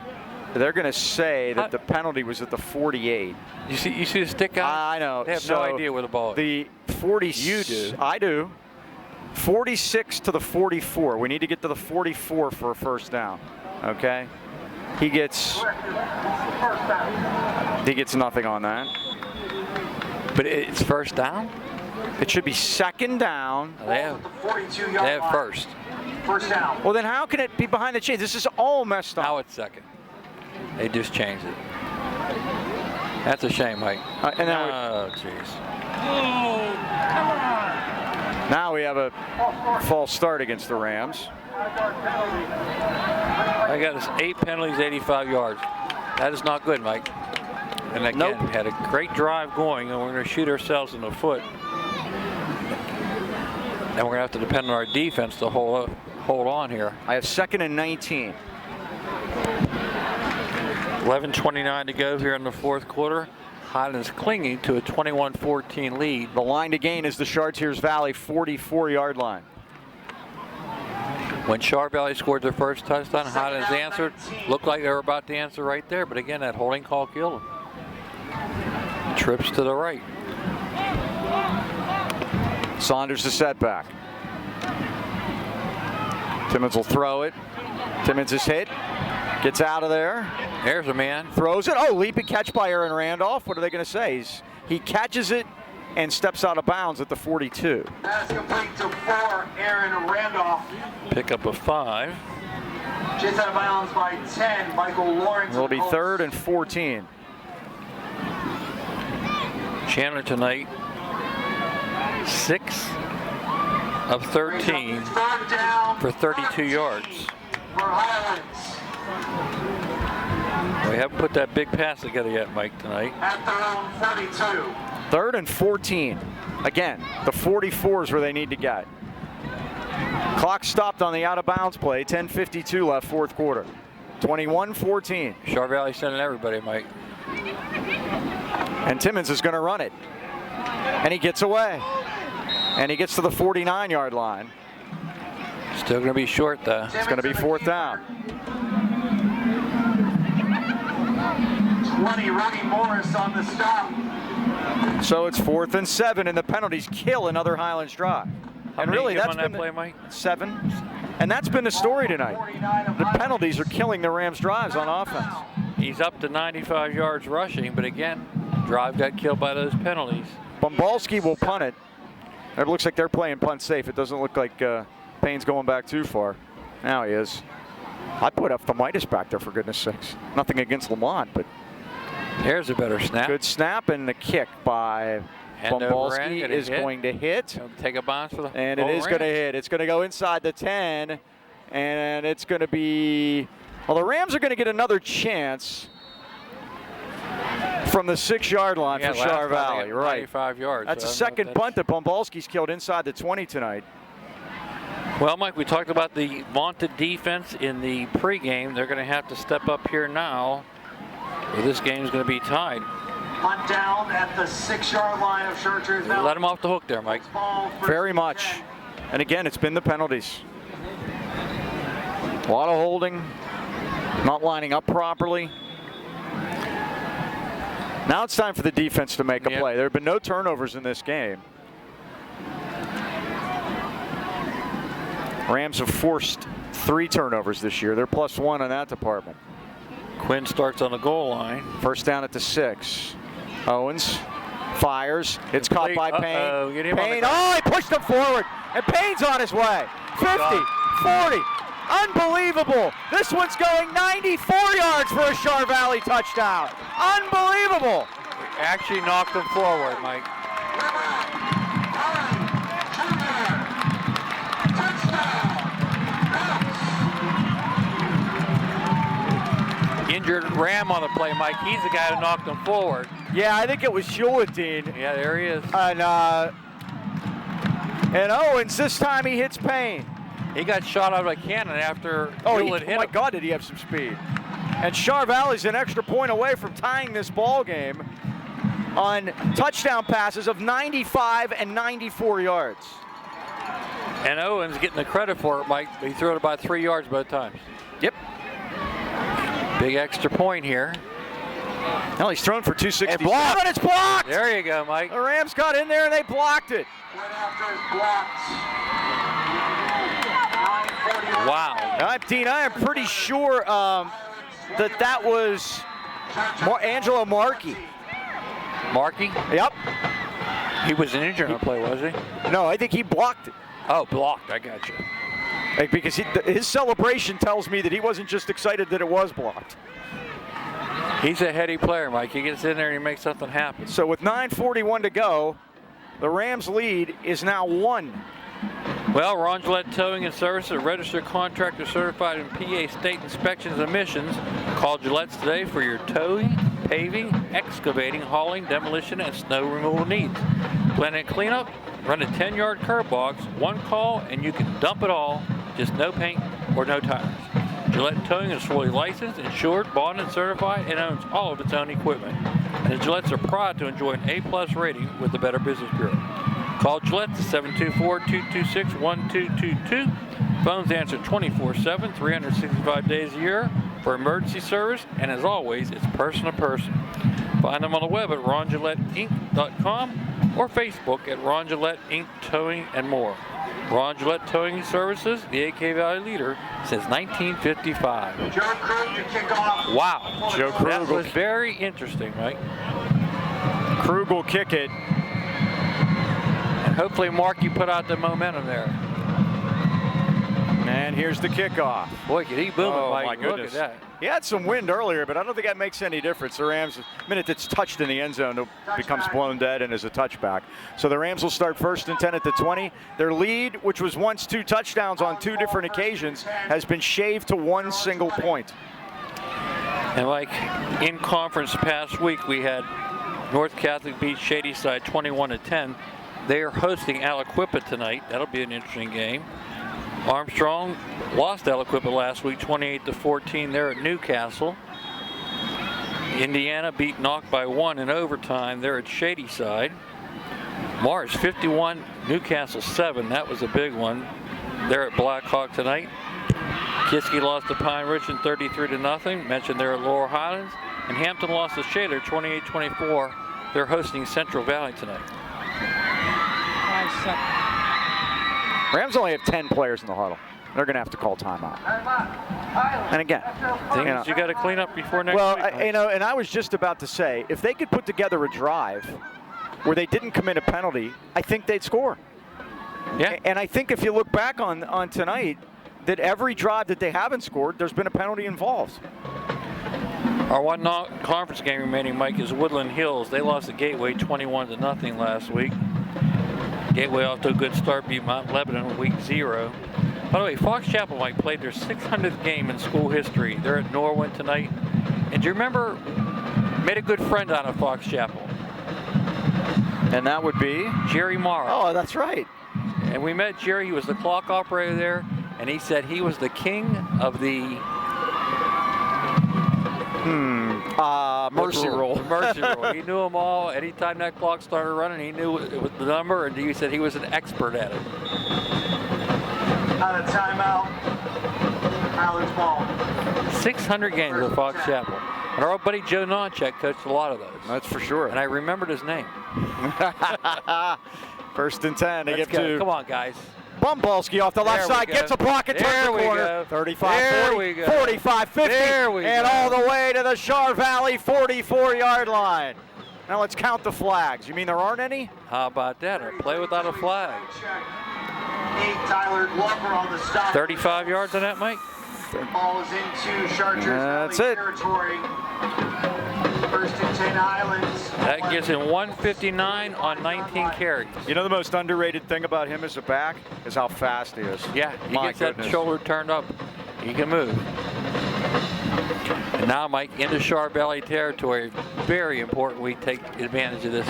Speaker 1: They're going to say that the penalty was at the 48.
Speaker 2: You see the stick out?
Speaker 1: I know.
Speaker 2: They have no idea where the ball is.
Speaker 1: The 40.
Speaker 2: You do.
Speaker 1: I do. 46 to the 44. We need to get to the 44 for a first down. Okay. He gets nothing on that.
Speaker 2: But it's first down?
Speaker 1: It should be 2nd down.
Speaker 2: They have
Speaker 3: 42-yard
Speaker 2: they have
Speaker 3: line.
Speaker 2: first.
Speaker 3: First down.
Speaker 1: Well, then how can it be behind the chains? This is all messed up.
Speaker 2: Now it's 2nd. They just changed it. That's a shame, Mike.
Speaker 1: And now
Speaker 2: oh, jeez.
Speaker 1: Now we have a false start against the Rams.
Speaker 2: I got us 8 penalties, 85 yards. That is not good, Mike. And again,
Speaker 1: Nope.
Speaker 2: we had a great drive going, and we're going to shoot ourselves in the foot. And we're going to have to depend on our defense to hold on here.
Speaker 1: I have 2nd and 19.
Speaker 2: 11:29 to go here in the 4th quarter. Highlands clinging to a 21-14 lead.
Speaker 1: The line to gain is the Chartiers Valley 44-yard line.
Speaker 2: When Char Valley scored their first touchdown, Highlands answered. Looked like they were about to answer right there, but again, that holding call killed them. Trips to the right.
Speaker 1: Saunders the setback. Timmons will throw it. Timmons is hit. Gets out of there.
Speaker 2: There's a man.
Speaker 1: Throws it. Oh, leaping catch by Aaron Randolph. What are they going to say? He catches it and steps out of bounds at the 42.
Speaker 3: Pass complete to 4, Aaron Randolph.
Speaker 2: Pick up a 5.
Speaker 3: Just out of bounds by 10, Michael Lawrence.
Speaker 1: It'll be 3rd and 14.
Speaker 2: Chandler tonight, 6 of 13
Speaker 3: Third down
Speaker 2: for 32 yards.
Speaker 3: for Highlands
Speaker 2: We haven't put that big pass together yet, Mike, tonight.
Speaker 3: at their own 42.
Speaker 1: 3rd and 14. Again, the 44 is where they need to get. Clock stopped on the out-of-bounds play. 10:52 left, 4th quarter. 21-14.
Speaker 2: Char Valley sending everybody, Mike.
Speaker 1: And Timmons is going to run it. And he gets away. And he gets to the 49-yard line.
Speaker 2: Still going to be short, though.
Speaker 1: It's going to be 4th down.
Speaker 3: 20, Rudy Morris on the stop.
Speaker 1: So it's 4th and 7, and the penalties kill another Highlands drive.
Speaker 2: How
Speaker 1: And
Speaker 2: many
Speaker 1: really,
Speaker 2: give
Speaker 1: that's
Speaker 2: on that
Speaker 1: been
Speaker 2: play, Mike?
Speaker 1: 7. And that's been the story tonight. The penalties are killing the Rams' drives on offense.
Speaker 2: He's up to 95 yards rushing, but again, drive got killed by those penalties.
Speaker 1: Bombalski will punt it. It looks like they're playing punt safe. It doesn't look like Payne's going back too far. Now he is. I put Ephthamitis back there, for goodness sakes. Nothing against Lamont, but
Speaker 2: Here's a better snap.
Speaker 1: good snap, and the kick by
Speaker 2: Hand over end,
Speaker 1: Bombalski
Speaker 2: gonna
Speaker 1: is
Speaker 2: hit.
Speaker 1: going to hit.
Speaker 2: He'll take a bounce for the
Speaker 1: And it is going to hit. It's going to go inside the 10. And it's going to be, well, the Rams are going to get another chance from the 6-yard line for Char Valley. Right.
Speaker 2: 95 yards.
Speaker 1: That's a
Speaker 2: So I don't know
Speaker 1: second
Speaker 2: if
Speaker 1: punt that Bombalski's killed inside the 20 tonight.
Speaker 2: Well, Mike, we talked about the vaunted defense in the pregame. They're going to have to step up here now. Or this game's going to be tied.
Speaker 3: Punt down at the 6-yard line of Chartiers Valley.
Speaker 2: Let him off the hook there, Mike.
Speaker 1: Very much. And again, it's been the penalties. A lot of holding, not lining up properly. Now it's time for the defense to make a play. There have been no turnovers in this game. Rams have forced 3 turnovers this year. They're +1 in that department.
Speaker 2: Quinn starts on the goal line.
Speaker 1: First down at the 6. Owens fires. It's caught by Payne. Payne, he pushed him forward. And Payne's on his way. 50, 40. Unbelievable. This one's going 94 yards for a Char Valley touchdown. Unbelievable.
Speaker 2: Actually knocked him forward, Mike. Injured Ram on the play, Mike. He's the guy who knocked him forward.
Speaker 1: Yeah, I think it was Hewlettine.
Speaker 2: Yeah, there he is.
Speaker 1: And Owens, this time he hits Payne.
Speaker 2: He got shot out of a cannon after Hewlett hit
Speaker 1: my
Speaker 2: him.
Speaker 1: God, did he have some speed. And Char Valley's an extra point away from tying this ball game on touchdown passes of 95 and 94 yards.
Speaker 2: And Owens getting the credit for it, Mike. He threw it about 3 yards both times.
Speaker 1: Yep.
Speaker 2: Big extra point here.
Speaker 1: Well, he's thrown for 267.
Speaker 2: And blocked.
Speaker 1: And it's blocked!
Speaker 2: There you go, Mike.
Speaker 1: The Rams got in there and they blocked it.
Speaker 3: Went after his blocks.
Speaker 2: Wow.
Speaker 1: Dean, I am pretty sure that was Angelo Markey.
Speaker 2: Markey?
Speaker 1: Yep.
Speaker 2: He was an injured on the play, was he?
Speaker 1: No, I think he blocked it.
Speaker 2: Oh, blocked. I got you.
Speaker 1: Because his celebration tells me that he wasn't just excited that it was blocked.
Speaker 2: He's a heady player, Mike. He gets in there and he makes something happen.
Speaker 1: So with 9:41 to go, the Rams' lead is now 1.
Speaker 2: Well, Ron Gillette Towing and Service, a registered contractor certified in PA state inspections and emissions. Call Gillette's today for your towing, paving, excavating, hauling, demolition, and snow removal needs. Plan cleanup, run a 10-yard curb box, 1 call, and you can dump it all, just no paint or no tires. Gillette Towing is fully licensed, insured, bonded, and certified, and owns all of its own equipment. And the Gillettes are proud to enjoy an A+ rating with the Better Business Bureau. Call Gillette at 724-226-1222. Phones answer 24/7, 365 days a year for emergency service, and as always, it's person to person. Find them on the web at rongillettinc.com or Facebook at Ron Gillette Inc. Towing and more. Ron Gillette Towing Services, the AK Valley leader since 1955.
Speaker 3: Joe Krug to kick off.
Speaker 2: Wow.
Speaker 1: Joe Krug.
Speaker 2: That was very interesting, Mike.
Speaker 1: Krug will kick it.
Speaker 2: And hopefully, Mark, you put out the momentum there.
Speaker 1: And here's the kickoff.
Speaker 2: Boy, could he boom it, Mike.
Speaker 1: My goodness.
Speaker 2: Look at that.
Speaker 1: He had some wind earlier, but I don't think that makes any difference. The Rams, the minute it's touched in the end zone, it becomes blown dead and is a touchback. So the Rams will start 1st and 10 at the 20. Their lead, which was once 2 touchdowns on 2 different occasions, has been shaved to 1 single point.
Speaker 2: And like in conference past week, we had North Catholic beat Shadyside 21-10. They are hosting Aliquippa tonight. That'll be an interesting game. Armstrong lost Aliquippa last week 28-14 there at Newcastle. Indiana beat Knock by 1 in overtime there at Shadyside. Mars 51, Newcastle 7. That was a big one there at Blackhawk tonight. Kiski lost to Pine Ridge 33-0. Mentioned there at Lower Highlands. And Hampton lost to Shaler 28-24. They're hosting Central Valley tonight.
Speaker 1: Rams only have 10 players in the huddle. They're going to have to call timeout. And again,
Speaker 2: Things you got to clean up before next week.
Speaker 1: Well, and I was just about to say, if they could put together a drive where they didn't commit a penalty, I think they'd score.
Speaker 2: Yeah.
Speaker 1: And I think if you look back on tonight, that every drive that they haven't scored, there's been a penalty involved.
Speaker 2: Our one conference game remaining, Mike, is Woodland Hills. They lost to Gateway 21-0 last week. Gateway off to a good start, beat Mount Lebanon week 0. By the way, Fox Chapel, Mike, played their 600th game in school history. They're at Norwin tonight. And do you remember, made a good friend out of Fox Chapel?
Speaker 1: And that would be?
Speaker 2: Jerry Morrow.
Speaker 1: Oh, that's right.
Speaker 2: And we met Jerry. He was the clock operator there. And he said he was the king of the
Speaker 1: mercy rule.
Speaker 2: Mercy rule. He knew them all. Anytime that clock started running, he knew it was the number, and he said he was an expert at it.
Speaker 3: Out of timeout. Highlands ball.
Speaker 2: 600 games with Fox Chapel. But our buddy Joe Nonchek coached a lot of those.
Speaker 1: That's for sure.
Speaker 2: And I remembered his name.
Speaker 1: 1st and 10. They
Speaker 2: Let's
Speaker 1: give
Speaker 2: go.
Speaker 1: to
Speaker 2: Come on, guys.
Speaker 1: Bumbalski off the left
Speaker 2: There we
Speaker 1: side,
Speaker 2: go.
Speaker 1: gets a block and turns the
Speaker 2: There we
Speaker 1: corner.
Speaker 2: go.
Speaker 1: 35,
Speaker 2: There
Speaker 1: 40,
Speaker 2: we go.
Speaker 1: 45, 50,
Speaker 2: There we
Speaker 1: and
Speaker 2: go.
Speaker 1: all the way to the Char Valley 44-yard line. Now let's count the flags. You mean there aren't any?
Speaker 2: How about that? A play without a flag.
Speaker 3: Tyler Glover on the stop.
Speaker 2: 35 yards on that, Mike?
Speaker 3: Ball is into Chartiers
Speaker 1: That's
Speaker 3: Valley
Speaker 1: it.
Speaker 3: territory. 1st and 10 Highlands.
Speaker 2: That gives him 159 on 19 carries.
Speaker 1: You know the most underrated thing about him as a back is how fast he is.
Speaker 2: Yeah, he
Speaker 1: My
Speaker 2: gets
Speaker 1: goodness.
Speaker 2: that shoulder turned up. He can move. And now, Mike, into Char Valley territory. Very important we take advantage of this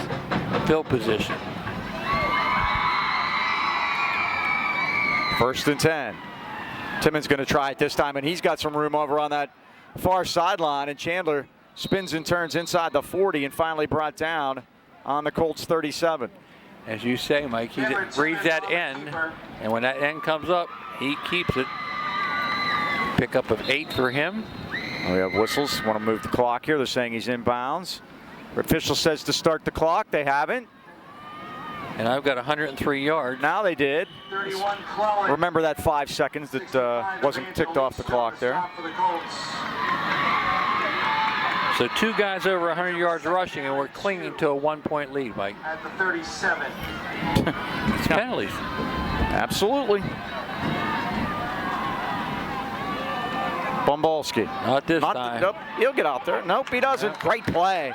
Speaker 2: field position.
Speaker 1: 1st and 10. Timmons going to try it this time, and he's got some room over on that far sideline, and Chandler spins and turns inside the 40 and finally brought down on the Colts 37.
Speaker 2: As you say, Mike, he reads that end, and when that end comes up, he keeps it. Pickup of 8 for him.
Speaker 1: We have whistles. Want to move the clock here. They're saying he's inbounds. The official says to start the clock. They haven't.
Speaker 2: And I've got 103 yards.
Speaker 1: Now they did.
Speaker 3: 31 Clellan.
Speaker 1: Remember that 5 seconds that wasn't ticked off the clock there.
Speaker 3: For the Colts.
Speaker 2: So 2 guys over 100 yards rushing, and we're clinging to a 1-point lead, Mike.
Speaker 3: At the 37.
Speaker 2: It's penalties.
Speaker 1: Absolutely. Bumbalski.
Speaker 2: Not this time.
Speaker 1: Nope, he'll get out there. Nope, he doesn't. Great play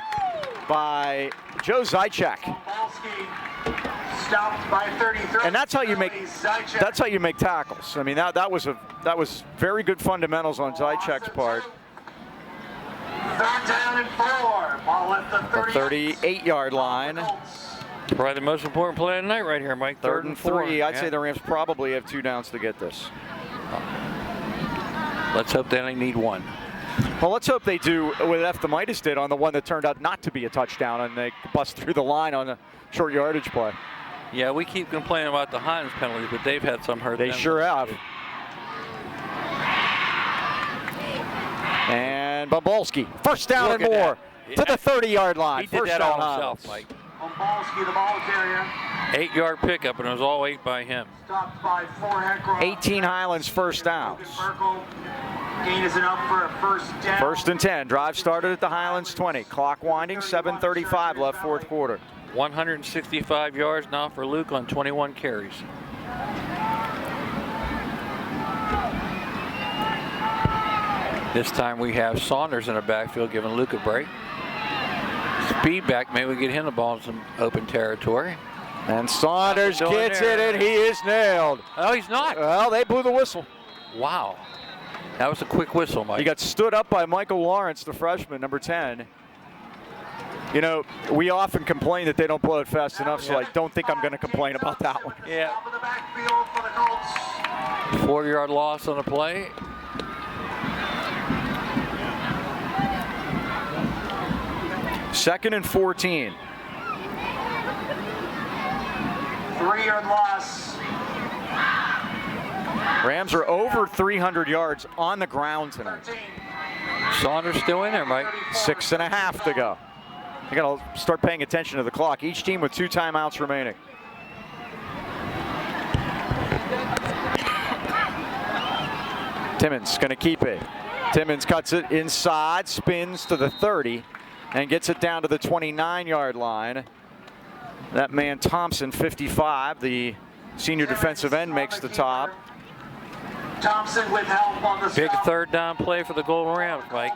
Speaker 1: by Joe Zychek.
Speaker 3: Bumbalski stopped by 33.
Speaker 1: And that's how you make
Speaker 3: Zychek.
Speaker 1: that's how you make tackles. I mean that was very good fundamentals on Zychek's part.
Speaker 3: 3rd down and 4. Ball at the
Speaker 1: 38-yard line.
Speaker 2: Probably the most important play of the night right here, Mike.
Speaker 1: 3rd and 3. I'd
Speaker 2: Yeah.
Speaker 1: say the Rams probably have 2 downs to get this.
Speaker 2: Let's hope they only need 1.
Speaker 1: Well, let's hope they do what Eftimitis did on the one that turned out not to be a touchdown, and they bust through the line on a short yardage play.
Speaker 2: Yeah, we keep complaining about the Highlands penalties, but they've had some hurt.
Speaker 1: They
Speaker 2: them.
Speaker 1: sure have. And Bumbalski, 1st down
Speaker 2: Look
Speaker 1: and
Speaker 2: at
Speaker 1: more to the 30-yard line.
Speaker 2: He did
Speaker 1: 1st
Speaker 2: that
Speaker 1: down
Speaker 2: all himself,
Speaker 1: Highlands.
Speaker 2: Mike.
Speaker 3: Bumbalski, the ball carrier.
Speaker 2: 8-yard pickup, and it was all 8 by him.
Speaker 3: Stopped by 4 Heckroth.
Speaker 1: 18 Highlands 1st downs.
Speaker 3: Merkel. Gain is enough for a 1st down.
Speaker 1: 1st and 10. Drive started at the Highlands 20. Clock winding. 7:35 left 4th quarter.
Speaker 2: 165 yards now for Luke on 21 carries. This time we have Saunders in the backfield giving Luke a break. Speed back, maybe we get him the ball in some open territory.
Speaker 1: And Saunders
Speaker 2: Nothing doing
Speaker 1: gets
Speaker 2: there.
Speaker 1: it, and he is nailed.
Speaker 2: Oh, he's not.
Speaker 1: Well, they blew the whistle.
Speaker 2: Wow. That was a quick whistle, Mike.
Speaker 1: He got stood up by Michael Lawrence, the freshman, number 10. You know, we often complain that they don't blow it fast enough, so I don't think I'm going to complain about that one.
Speaker 2: Yeah.
Speaker 3: Top of the backfield for the Colts.
Speaker 2: 4-yard loss on the play.
Speaker 1: Second and 14.
Speaker 3: 3-yard loss.
Speaker 1: Rams are over 300 yards on the ground tonight.
Speaker 3: 13.
Speaker 2: Saunders still in there, Mike.
Speaker 1: 6.5 to go. You got to start paying attention to the clock. Each team with 2 timeouts remaining. Timmons going to keep it. Timmons cuts it inside, spins to the 30, and gets it down to the 29-yard line. That man Thompson, 55, the senior defensive end, makes the top.
Speaker 3: Thompson with help on the
Speaker 2: Big
Speaker 3: stop.
Speaker 2: 3rd down play for the Golden Rams, Mike.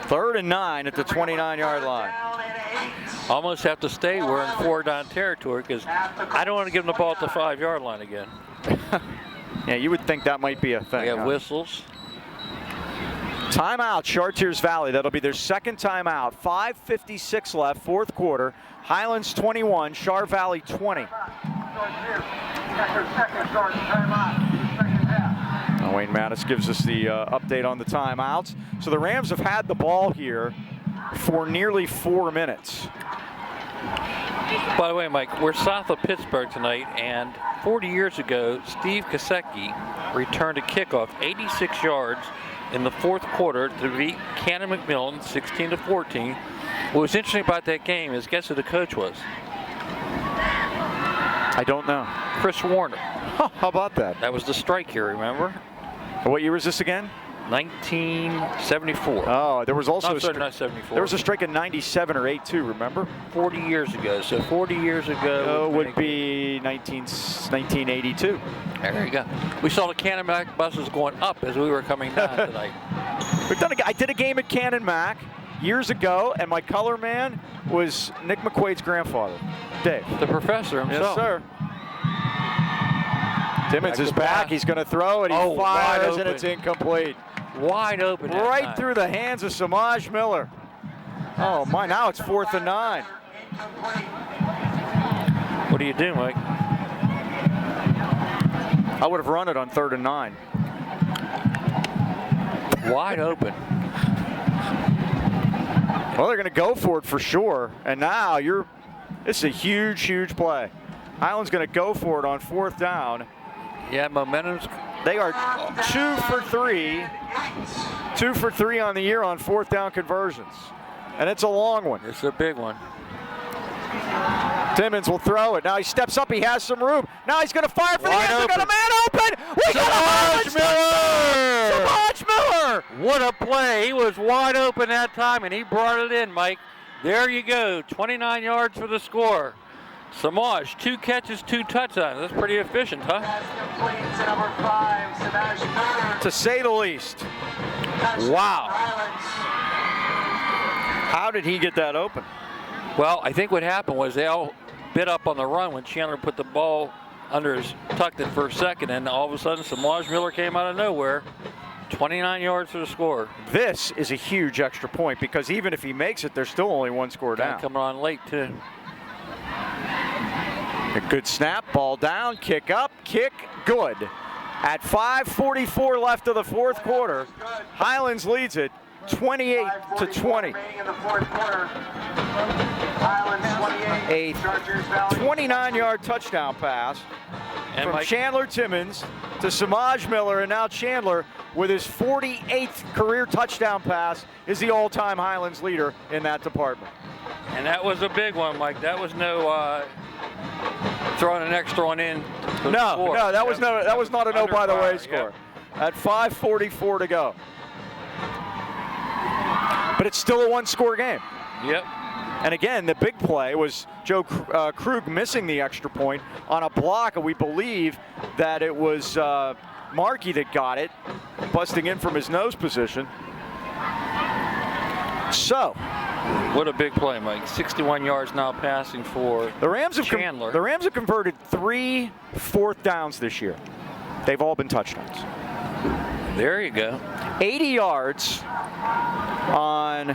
Speaker 1: 3rd and 9 at the 29-yard line.
Speaker 3: Down and 8.
Speaker 2: Almost have to stay. We're in 4-down territory because I don't want to give them the ball at the 5-yard line again.
Speaker 1: Yeah, you would think that might be a thing.
Speaker 2: We have
Speaker 1: huh?
Speaker 2: whistles.
Speaker 1: Timeout, Chartiers Valley. That'll be their 2nd timeout. 5:56 left, 4th quarter. Highlands 21, Char Valley 20. Now, Wayne Mattis gives us the update on the timeouts. So the Rams have had the ball here for nearly 4 minutes.
Speaker 2: By the way, Mike, we're south of Pittsburgh tonight, and 40 years ago, Steve Kasecki returned a kickoff 86 yards in the fourth quarter to beat Cannon McMillan 16-14. What was interesting about that game is, guess who the coach was?
Speaker 1: I don't know.
Speaker 2: Chris Warner.
Speaker 1: Huh, how about that?
Speaker 2: That was the strike here, remember?
Speaker 1: What year was this again?
Speaker 2: 1974.
Speaker 1: Oh, there was also
Speaker 2: not 74.
Speaker 1: there was a strike in 97 or 8 too, remember?
Speaker 2: 40 years ago. So 40 years ago
Speaker 1: would be 1982.
Speaker 2: There you go. We saw the Cannon Mac buses going up as we were coming down tonight.
Speaker 1: I did a game at Cannon Mac years ago, and my color man was Nick McQuaid's grandfather, Dave.
Speaker 2: The professor himself.
Speaker 1: Yes, sir. Timmons is back. He's going to throw it. He
Speaker 2: wide
Speaker 1: fires,
Speaker 2: open.
Speaker 1: and it's incomplete.
Speaker 2: Wide open. that
Speaker 1: Right
Speaker 2: time.
Speaker 1: through the hands of Samaj Miller. Oh, my. Now it's 4th and 9.
Speaker 2: What do you do, Mike?
Speaker 1: I would have run it on 3rd and 9.
Speaker 2: Wide open.
Speaker 1: Well, they're going to go for it for sure. And now this is a huge, huge play. Highlands going to go for it on 4th down.
Speaker 2: Yeah, momentum's.
Speaker 1: They are 2 for 3. 2 for 3 on the year on 4th down conversions. And it's a long one.
Speaker 2: It's a big one.
Speaker 1: Timmons will throw it. Now he steps up. He has some room. Now he's going to fire for the
Speaker 2: Wide
Speaker 1: end. We got a
Speaker 2: open.
Speaker 1: man open. We got a
Speaker 2: Samaj Miller!
Speaker 1: Samaj Miller!
Speaker 2: What a play. He was wide open that time, and he brought it in, Mike. There you go. 29 yards for the score. Samaj, 2 catches, 2 touchdowns. That's pretty efficient, huh?
Speaker 3: Pass complete to number 5, Samaj Miller.
Speaker 1: To say the least.
Speaker 2: Wow.
Speaker 3: Highlands.
Speaker 1: How did he get that open?
Speaker 2: Well, I think what happened was they all bit up on the run when Chandler put the ball under his, tucked it for a second, and all of a sudden Samaj Miller came out of nowhere. 29 yards for the score.
Speaker 1: This is a huge extra point because even if he makes it, there's still only 1 score down.
Speaker 2: Coming on late, too.
Speaker 1: A good snap, ball down, kick up, kick good. At 5:44 left of the 4th quarter, Highlands leads it 28-20.
Speaker 3: Remaining in the 4th quarter. Highlands 28.
Speaker 1: A
Speaker 3: Chartiers Valley
Speaker 1: 29-yard touchdown pass
Speaker 2: And
Speaker 1: from
Speaker 2: Mike,
Speaker 1: Chandler Timmons to Samaj Miller, and now Chandler, with his 48th career touchdown pass, is the all-time Highlands leader in that department.
Speaker 2: and that was a big one, Mike. That was no throwing an extra one in.
Speaker 1: No, that was not a no
Speaker 2: Under
Speaker 1: by the way
Speaker 2: fire,
Speaker 1: score. At 5:44 to go. But it's still a 1-score game.
Speaker 2: Yep.
Speaker 1: And again, the big play was Joe Krug missing the extra point on a block, and we believe that it was Markey that got it, busting in from his nose position. So,
Speaker 2: What a big play, Mike. 61 yards now passing for
Speaker 1: the Rams have
Speaker 2: Chandler.
Speaker 1: the Rams have converted 3 4th downs this year. They've all been touchdowns.
Speaker 2: There you go.
Speaker 1: 80 yards on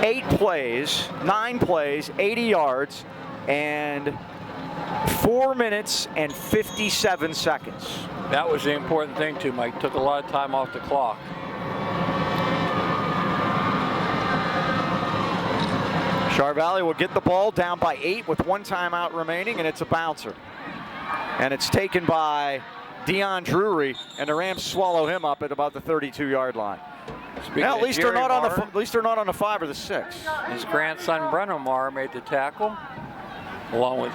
Speaker 1: 9 plays, 80 yards, and 4 minutes and 57 seconds.
Speaker 2: That was the important thing, too, Mike. Took a lot of time off the clock.
Speaker 1: Char Valley will get the ball down by 8 with 1 timeout remaining, and it's a bouncer. And it's taken by Dion Drury, and the Rams swallow him up at about the 32-yard line.
Speaker 2: Speaking
Speaker 1: Now,
Speaker 2: of
Speaker 1: at least they're
Speaker 2: Jerry
Speaker 1: not
Speaker 2: Marr,
Speaker 1: on the 5 or the 6.
Speaker 2: his grandson Brennan Marr made the tackle, along with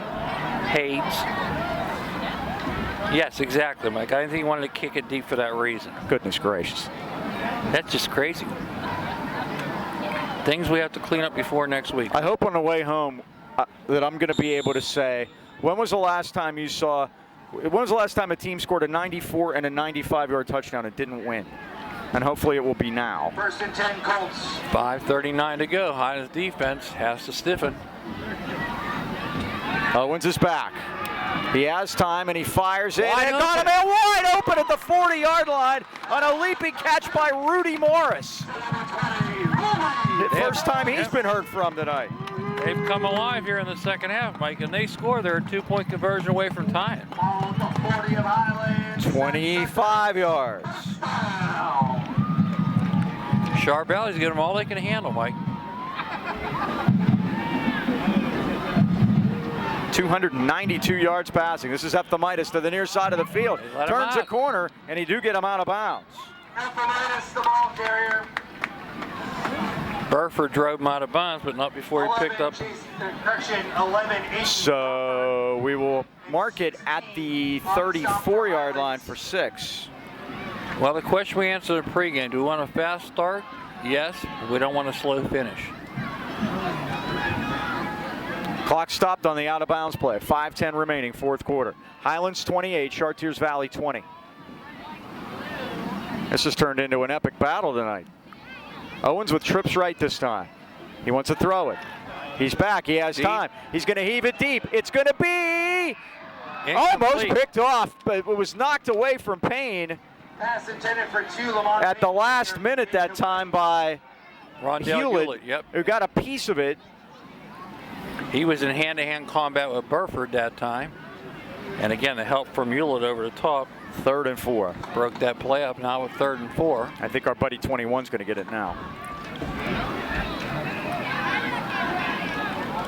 Speaker 2: Hayes. Yes, exactly, Mike. I think he wanted to kick it deep for that reason.
Speaker 1: Goodness gracious.
Speaker 2: That's just crazy. Things we have to clean up before next week.
Speaker 1: I hope on the way home that I'm going to be able to say, when was the last time a team scored a 94 and a 95-yard touchdown and didn't win? And hopefully it will be now.
Speaker 3: 1st and 10 Colts.
Speaker 2: 5:39 to go. Highlands defense has to stiffen.
Speaker 1: Owens is back. He has time and he fires in
Speaker 2: Wide
Speaker 1: and got him
Speaker 2: open.
Speaker 1: in wide open at the 40-yard line on a leaping catch by Rudy Morris. The first time he's been heard from tonight.
Speaker 2: They've come alive here in the second half, Mike, and they score. They're a 2-point conversion away from tying.
Speaker 3: Ball at the 40 of Highlands.
Speaker 1: 25 yards.
Speaker 2: Char Valley's getting them all they can handle, Mike.
Speaker 1: 292 yards passing. This is Ephthamitis to the near side of the field.
Speaker 2: They let him
Speaker 1: Turns a
Speaker 2: out.
Speaker 1: corner, and he do get him out of bounds.
Speaker 3: Ephraitis, the ball carrier.
Speaker 2: Burford drove him out of bounds, but not before he picked up.
Speaker 3: Correction, 11-8.
Speaker 1: So we will mark it at the 34-yard line for 6.
Speaker 2: Well, the question we answered in pregame, do we want a fast start? Yes, but we don't want a slow finish.
Speaker 1: Clock stopped on the out-of-bounds play. 5:10 remaining, fourth quarter. Highlands 28, Chartiers Valley 20. This has turned into an epic battle tonight. Owens with trips right this time. He wants to throw it. He's back. He has time. He's going to heave it deep. It's going to be almost picked off, but it was knocked away from Payne
Speaker 3: Pass intended for 2, Lamont.
Speaker 1: at the last minute that time by Hewlett,
Speaker 2: Yep.
Speaker 1: who got a piece of it.
Speaker 2: He was in hand-to-hand combat with Burford that time. And again, the help from Hewlett over the top
Speaker 1: 3rd and 4.
Speaker 2: broke that play up. Now with 3rd and 4.
Speaker 1: I think our buddy 21's going to get it now.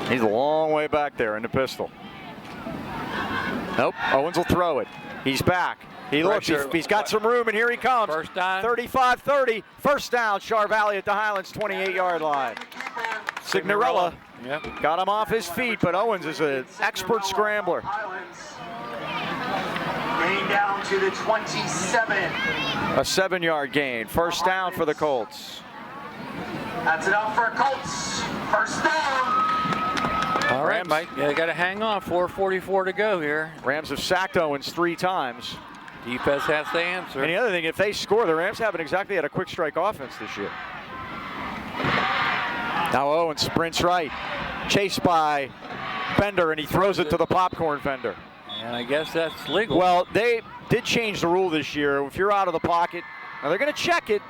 Speaker 1: He's a long way back there in the pistol. Nope, Owens will throw it. He's back. He looks, he's got some room, and here he comes.
Speaker 2: First down.
Speaker 1: 35-30, first down, Char Valley at the Highlands 28-yard line. Signorella
Speaker 2: Yep.
Speaker 1: got him off his feet, but Owens is an expert scrambler.
Speaker 3: Getting down to the 27.
Speaker 1: A 7-yard gain, first down for the Colts.
Speaker 3: That's enough for Colts. First down.
Speaker 2: All right,
Speaker 1: Rams.
Speaker 2: Mike. Yeah, got to hang on. 4:44 to go here.
Speaker 1: Rams have sacked Owens 3 times.
Speaker 2: Defense has to answer.
Speaker 1: And the other thing, if they score, the Rams haven't exactly had a quick strike offense this year. Now Owens sprints right, chased by Fender, and he throws it to the popcorn vendor.
Speaker 2: And I guess that's legal.
Speaker 1: Well, they did change the rule this year. If you're out of the pocket, now they're going to check it.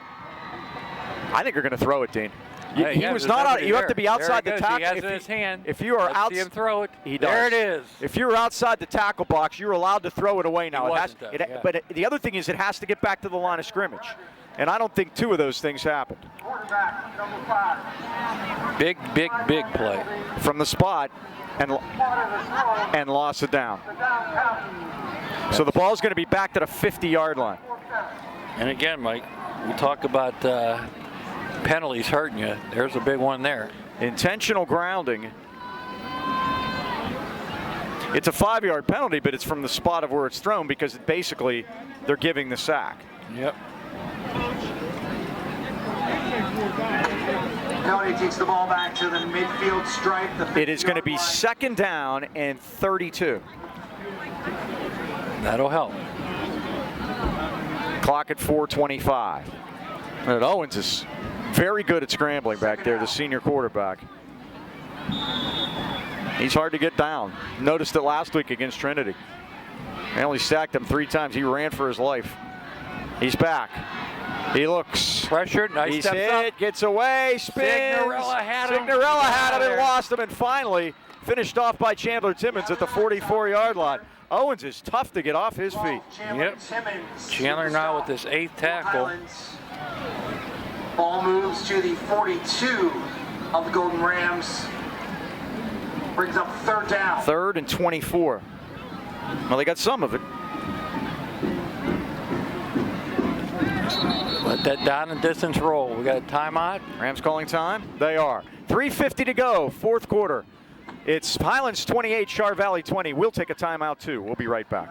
Speaker 1: I think they're going to throw it, Dean.
Speaker 2: Hey,
Speaker 1: He was not out. You have to be outside the tackle.
Speaker 2: He has it in his hand.
Speaker 1: If you are
Speaker 2: Let's see him throw it.
Speaker 1: He does.
Speaker 2: There it is.
Speaker 1: If you're outside the tackle box, you're allowed to throw it away now.
Speaker 2: wasn't, though, yeah.
Speaker 1: But the other thing is it has to get back to the line of scrimmage. And I don't think 2 of those things happened.
Speaker 4: Quarterback, number 5.
Speaker 2: Big play.
Speaker 1: From the spot and lost it down. So the ball's going to be back to the 50-yard line.
Speaker 2: And again, Mike, we talk about penalties hurting you. There's a big one there.
Speaker 1: Intentional grounding. It's a 5-yard penalty, but it's from the spot of where it's thrown because basically they're giving the sack.
Speaker 2: Yep.
Speaker 3: County takes the ball back to the midfield stripe.
Speaker 1: It is going to be 2nd down and 32.
Speaker 2: That'll help.
Speaker 1: Clock at 4:25. And Owens is very good at scrambling back there, the senior quarterback. He's hard to get down. Noticed it last week against Trinity. They only sacked him 3 times. He ran for his life. He's back. He looks
Speaker 2: pressured. Nice.
Speaker 1: He's hit, up. Gets away, spins.
Speaker 2: Signorella had him.
Speaker 1: Signorella had him and lost him, and finally finished off by Chandler Timmons at the 44-yard line. Owens is tough to get off his feet.
Speaker 2: Yep. Chandler now with this 8th tackle.
Speaker 3: Ball moves to the 42 of the Golden Rams. Brings up 3rd down.
Speaker 1: 3rd and 24. Well, they got some of it.
Speaker 2: Let that down and distance roll. We got a timeout.
Speaker 1: Rams calling time. They are. 3:50 to go, 4th quarter. It's Highlands 28, Char Valley 20. We'll take a timeout too. We'll be right back.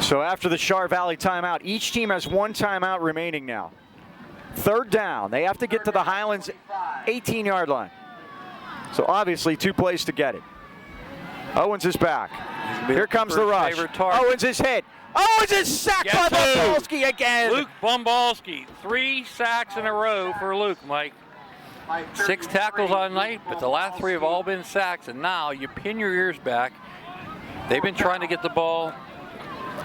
Speaker 1: So after the Char Valley timeout, each team has 1 timeout remaining now. 3rd down. They have to get to the Highlands 18-yard line. So obviously 2 plays to get it. Owens is back. Here comes the rush. Owens is hit. Owens is sacked by Bumbalski again.
Speaker 2: Luke Bumbalski. 3 sacks in a row for Luke, Mike. 6 tackles on night, but the last 3 have all been sacks. And now you pin your ears back. They've been trying to get the ball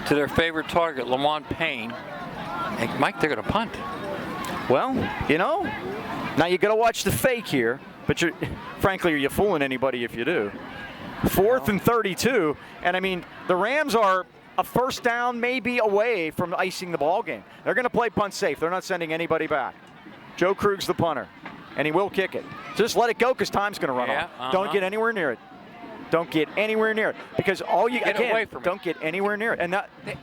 Speaker 2: to their favorite target, Lamont Payne. And Mike, they're going to punt.
Speaker 1: Well, you know, now you got to watch the fake here. But frankly, are you fooling anybody if you do? 4th and 32, and I mean, the Rams are a first down maybe away from icing the ball game. They're going to play punt safe. They're not sending anybody back. Joe Krug's the punter, and he will kick it. Just let it go because time's going to run off. Don't get anywhere near it. Don't get anywhere near it. Because all you,
Speaker 2: Get away from it.
Speaker 1: don't get anywhere near it. And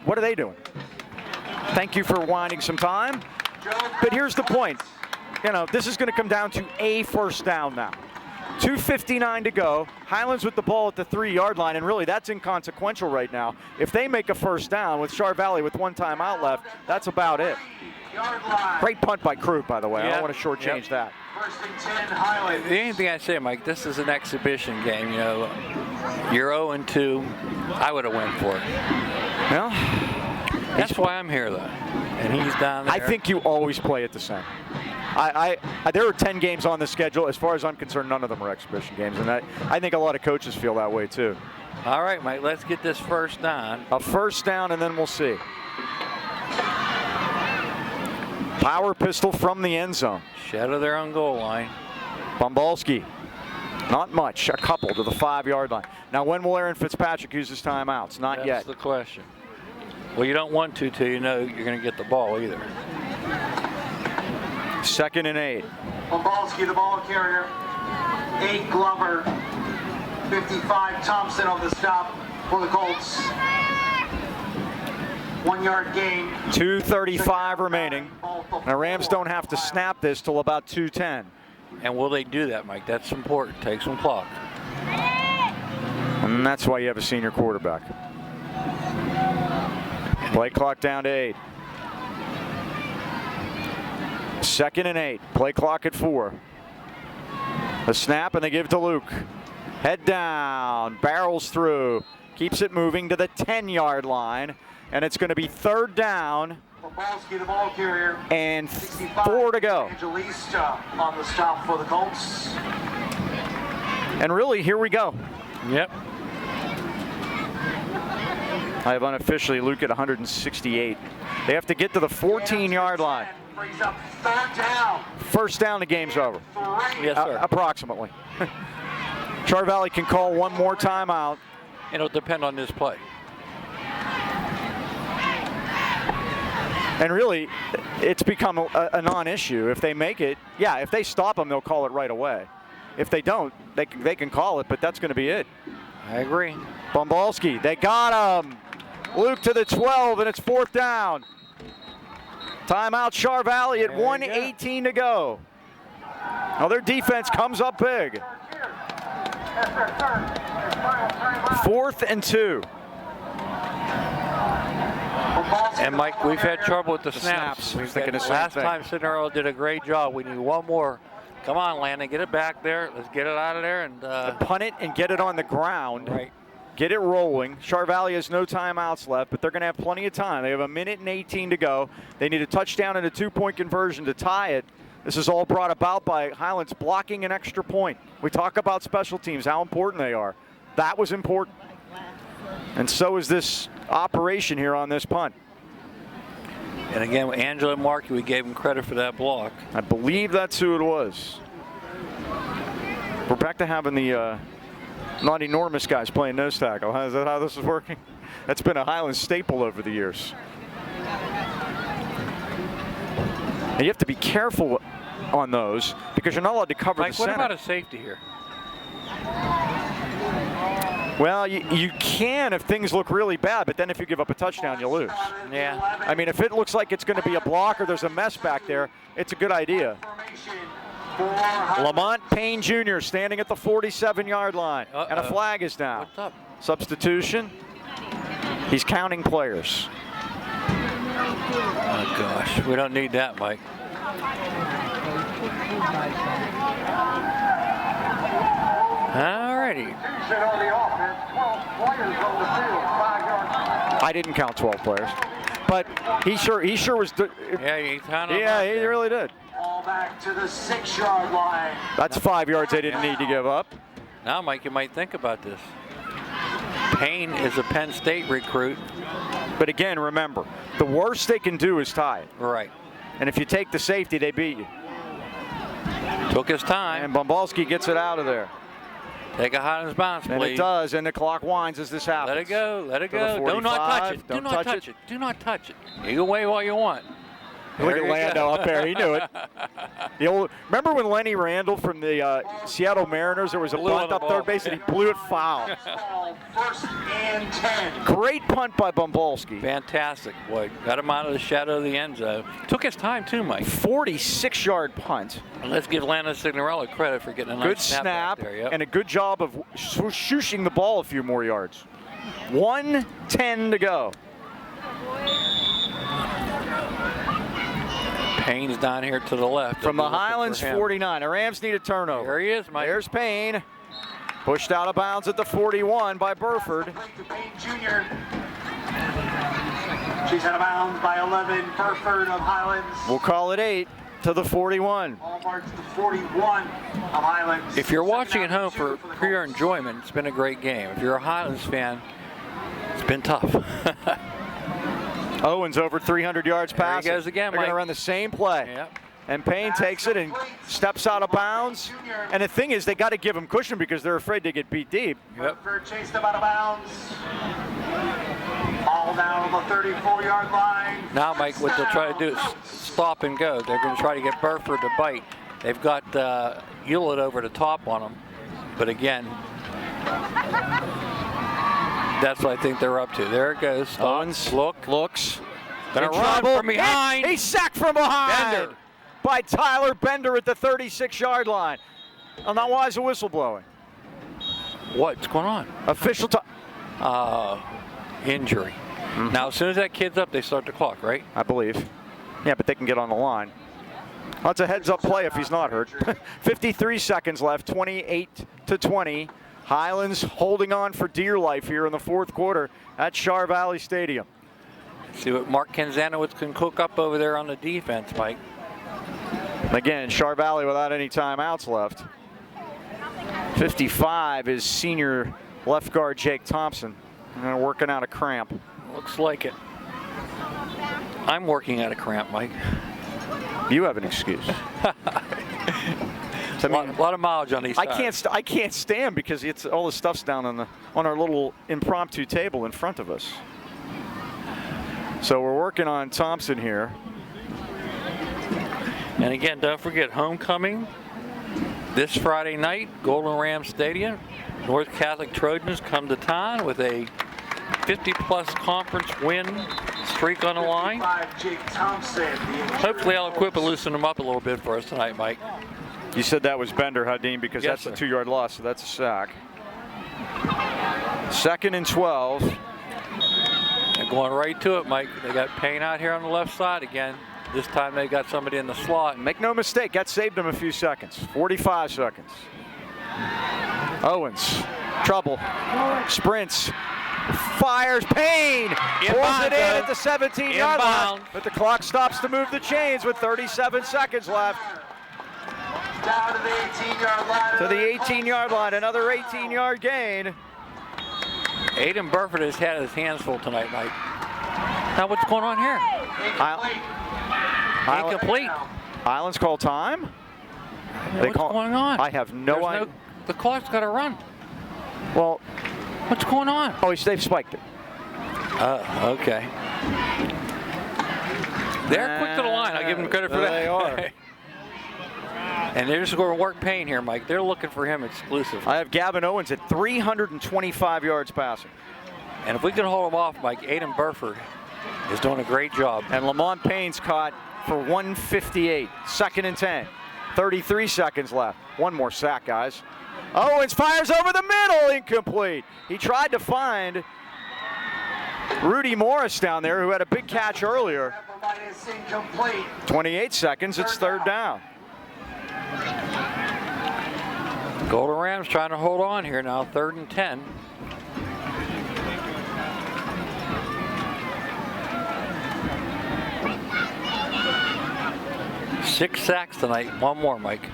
Speaker 1: what are they doing? Thank you for winding some time. But here's the point. You know, this is going to come down to a first down now. 2:59 to go. Highlands with the ball at the 3-yard line, and really that's inconsequential right now. If they make a first down with Char Valley with 1 timeout left, that's about it. Great punt by Crew, by the way. I don't want to shortchange that.
Speaker 3: First and 10, Highlands.
Speaker 2: The only thing I say, Mike, this is an exhibition game. You know, you're 0-2. I would have went for it.
Speaker 1: Well,
Speaker 2: that's why I'm here, though. And he's down there.
Speaker 1: I think you always play it the same. There are 10 games on the schedule. As far as I'm concerned, none of them are exhibition games, and I think a lot of coaches feel that way too.
Speaker 2: All right, Mike, let's get this first down.
Speaker 1: A first down, and then we'll see. Power pistol from the end zone.
Speaker 2: Shadow their own goal line.
Speaker 1: Bombalski, not much, a couple to the 5-yard line. Now, when will Aaron Fitzpatrick use his timeouts? Not yet.
Speaker 2: That's the question. Well, you don't want to till you know you're going to get the ball either.
Speaker 1: 2nd and 8.
Speaker 3: Bombalski, the ball carrier. 8, Glover. 55, Thompson on the stop for the Colts. 1-yard gain.
Speaker 1: 2:35 remaining. Now, Rams don't have to snap this till about 2:10.
Speaker 2: And will they do that, Mike? That's important. Take some clock.
Speaker 1: And that's why you have a senior quarterback. Play clock down to 8. 2nd and 8. Play clock at 4. The snap, and they give to Luke. Head down, barrels through, keeps it moving to the 10-yard line, and it's going to be 3rd down.
Speaker 3: Bombalski, the ball carrier.
Speaker 1: And
Speaker 3: 65,
Speaker 1: 4 to go.
Speaker 3: Evangelista on the stop for the Colts.
Speaker 1: And really, here we go.
Speaker 2: Yep.
Speaker 1: I have unofficially Luke at 168. They have to get to the 14-yard line.
Speaker 3: Brings up 3rd down.
Speaker 1: First down, the game's over.
Speaker 2: Yes, sir.
Speaker 1: Approximately. Char Valley can call one more timeout.
Speaker 2: It'll depend on this play.
Speaker 1: And really, it's become a non-issue. If they make it, yeah, if they stop them, they'll call it right away. If they don't, they can call it, but that's going to be it.
Speaker 2: I agree.
Speaker 1: Bombalski, they got him. Luke to the 12, and it's 4th down. Timeout, Char Valley at 1:18 to go. Now their defense comes up big. 4th and 2.
Speaker 2: And Mike, we've had trouble with the snaps.
Speaker 1: We're thinking the same
Speaker 2: Last
Speaker 1: thing.
Speaker 2: time Cinderella did a great job. We need one more. Come on, Landon, get it back there. Let's get it out of there and
Speaker 1: Punt it and get it on the ground.
Speaker 2: right.
Speaker 1: Get it rolling. Char Valley has no timeouts left, but they're going to have plenty of time. They have 1:18 to go. They need a touchdown and a 2-point conversion to tie it. This is all brought about by Highlands blocking an extra point. We talk about special teams, how important they are. That was important. And so is this operation here on this punt.
Speaker 2: And again, with Angela Markey, we gave him credit for that block.
Speaker 1: I believe that's who it was. We're back to having the not enormous guys playing nose tackle. Is that how this is working? That's been a Highlands staple over the years. And you have to be careful on those because you're not allowed to cover
Speaker 2: Mike,
Speaker 1: the center.
Speaker 2: what about a safety here?
Speaker 1: Well, you can if things look really bad, but then if you give up a touchdown, you lose.
Speaker 2: Yeah.
Speaker 1: I mean, if it looks like it's going to be a block or there's a mess back there, it's a good idea. Lamont Payne Jr. standing at the 47-yard line, and a flag is down.
Speaker 2: What's up?
Speaker 1: Substitution. He's counting players.
Speaker 2: Oh, gosh. We don't need that, Mike. All righty.
Speaker 4: On the offense, 12 players on the field, 5 yards.
Speaker 1: I didn't count 12 players, but he sure was.
Speaker 2: Yeah, he counted.
Speaker 1: Yeah, he really did.
Speaker 3: Ball back to the 6-yard line.
Speaker 1: That's 5 yards they didn't need to give up.
Speaker 2: Now, Mike, you might think about this. Payne is a Penn State recruit.
Speaker 1: But again, remember, the worst they can do is tie it.
Speaker 2: Right.
Speaker 1: And if you take the safety, they beat you.
Speaker 2: Took his time.
Speaker 1: And Bombalski gets it out of there.
Speaker 2: Take a Highlands bounce, please.
Speaker 1: And it does, and the clock winds as this happens.
Speaker 2: Let it go. Let it
Speaker 1: To the
Speaker 2: go. Do not touch
Speaker 1: 45.
Speaker 2: it. Do
Speaker 1: Don't
Speaker 2: not
Speaker 1: touch
Speaker 2: touch it. Do not touch it. You can wave all you want.
Speaker 1: Look at Lando up there. He knew it. Remember when Lenny Randall from the Seattle Mariners, there was a bunt up third base and he blew it foul.
Speaker 3: First and 10.
Speaker 1: Great punt by Bumbalski.
Speaker 2: Fantastic, boy. Got him out of the shadow of the end zone. Took his time too, Mike.
Speaker 1: 46-yard punt.
Speaker 2: And let's give Lando Signorelli credit for getting a nice
Speaker 1: Good snap
Speaker 2: back there. Yep.
Speaker 1: and a good job of shooshing the ball a few more yards. 1:10 to go.
Speaker 2: Payne's down here to the left.
Speaker 1: From the Highlands 49. The Rams need a turnover.
Speaker 2: There he is, Mike.
Speaker 1: There's Payne. Pushed out of bounds at the 41 by Burford.
Speaker 3: Payne Jr. She's out of bounds by 11. Burford of Highlands.
Speaker 1: We'll call it 8 to the 41.
Speaker 3: Ball marks the 41 of Highlands.
Speaker 2: If you're watching at home for pure enjoyment, it's been a great game. If you're a Highlands fan, it's been tough.
Speaker 1: Owens over 300 yards passing.
Speaker 2: There he goes again,
Speaker 1: They're going to
Speaker 2: Mike.
Speaker 1: run the same play.
Speaker 2: Yep.
Speaker 1: And Payne takes it and steps out of bounds. And the thing is, they got to give him cushion because they're afraid to get beat deep.
Speaker 2: Yep.
Speaker 3: Burford chased him out of bounds. Ball down on the 34-yard line.
Speaker 2: Now, Mike, what they'll try to do is stop and go. They're going to try to get Burford to bite. They've got Hewlett over the top on them. But again, that's what I think they're up to. There it goes. Stops.
Speaker 1: Owens looks.
Speaker 2: Gonna
Speaker 1: In
Speaker 2: run
Speaker 1: trouble.
Speaker 2: from behind.
Speaker 1: He's sacked from behind
Speaker 2: Bender.
Speaker 1: by Tyler Bender at the 36-yard line. Well, now why is the whistle blowing?
Speaker 2: What's going on?
Speaker 1: Official time.
Speaker 2: Injury. Now, as soon as that kid's up, they start the clock, right?
Speaker 1: I believe. Yeah, but they can get on the line. That's a heads-up play if he's not hurt. 53 seconds left, 28-20. Highlands holding on for dear life here in the fourth quarter at Char Valley Stadium.
Speaker 2: See what Mark Kenzanowicz can cook up over there on the defense, Mike.
Speaker 1: Again, Char Valley without any timeouts left. 55 is senior left guard Jake Thompson. Working out a cramp.
Speaker 2: Looks like it. I'm working out a cramp, Mike.
Speaker 1: You have an excuse.
Speaker 2: A lot of mileage on these sides.
Speaker 1: I can't stand because it's all the stuff's down on our little impromptu table in front of us. So we're working on Thompson here.
Speaker 2: And again, don't forget homecoming this Friday night, Golden Ram Stadium. North Catholic Trojans come to town with a 50-plus conference win streak on the line.
Speaker 3: Jake Thompson.
Speaker 2: Hopefully, Aliquippa will loosen them up a little bit for us tonight, Mike.
Speaker 1: You said that was Bender, Hadim, because
Speaker 2: Yes,
Speaker 1: that's
Speaker 2: sir.
Speaker 1: a 2-yard loss, so that's a sack. 2nd and 12.
Speaker 2: They're going right to it, Mike. They got Payne out here on the left side again. This time they got somebody in the slot.
Speaker 1: Make no mistake, that saved them a few seconds. 45 seconds. Owens, trouble, sprints, fires, Payne, pulls it in at the 17-yard line, but the clock stops to move the chains with 37 seconds left.
Speaker 3: Down to the 18-yard line.
Speaker 1: To the 18-yard line, another 18-yard gain.
Speaker 2: Aiden Burford has had his hands full tonight, Mike. Now what's going on here? Incomplete.
Speaker 1: Highlands call time.
Speaker 2: What's going on?
Speaker 1: I have no idea.
Speaker 2: The clock's got to run.
Speaker 1: Well,
Speaker 2: what's going on?
Speaker 1: Oh, they've spiked it.
Speaker 2: Oh, okay. They're quick to the line. I'll give them credit for that.
Speaker 1: They are.
Speaker 2: And they're just going to work Payne here, Mike. They're looking for him exclusive.
Speaker 1: I have Gavin Owens at 325 yards passing.
Speaker 2: And if we can hold him off, Mike, Aiden Burford is doing a great job.
Speaker 1: And Lamont Payne's caught for 158. 2nd and 10. 33 seconds left. One more sack, guys. Owens fires over the middle. Incomplete. He tried to find Rudy Morris down there, who had a big catch earlier. 28 seconds. It's 3rd down.
Speaker 2: Golden Rams trying to hold on here now, 3rd and 10. Six sacks tonight. One more, Mike.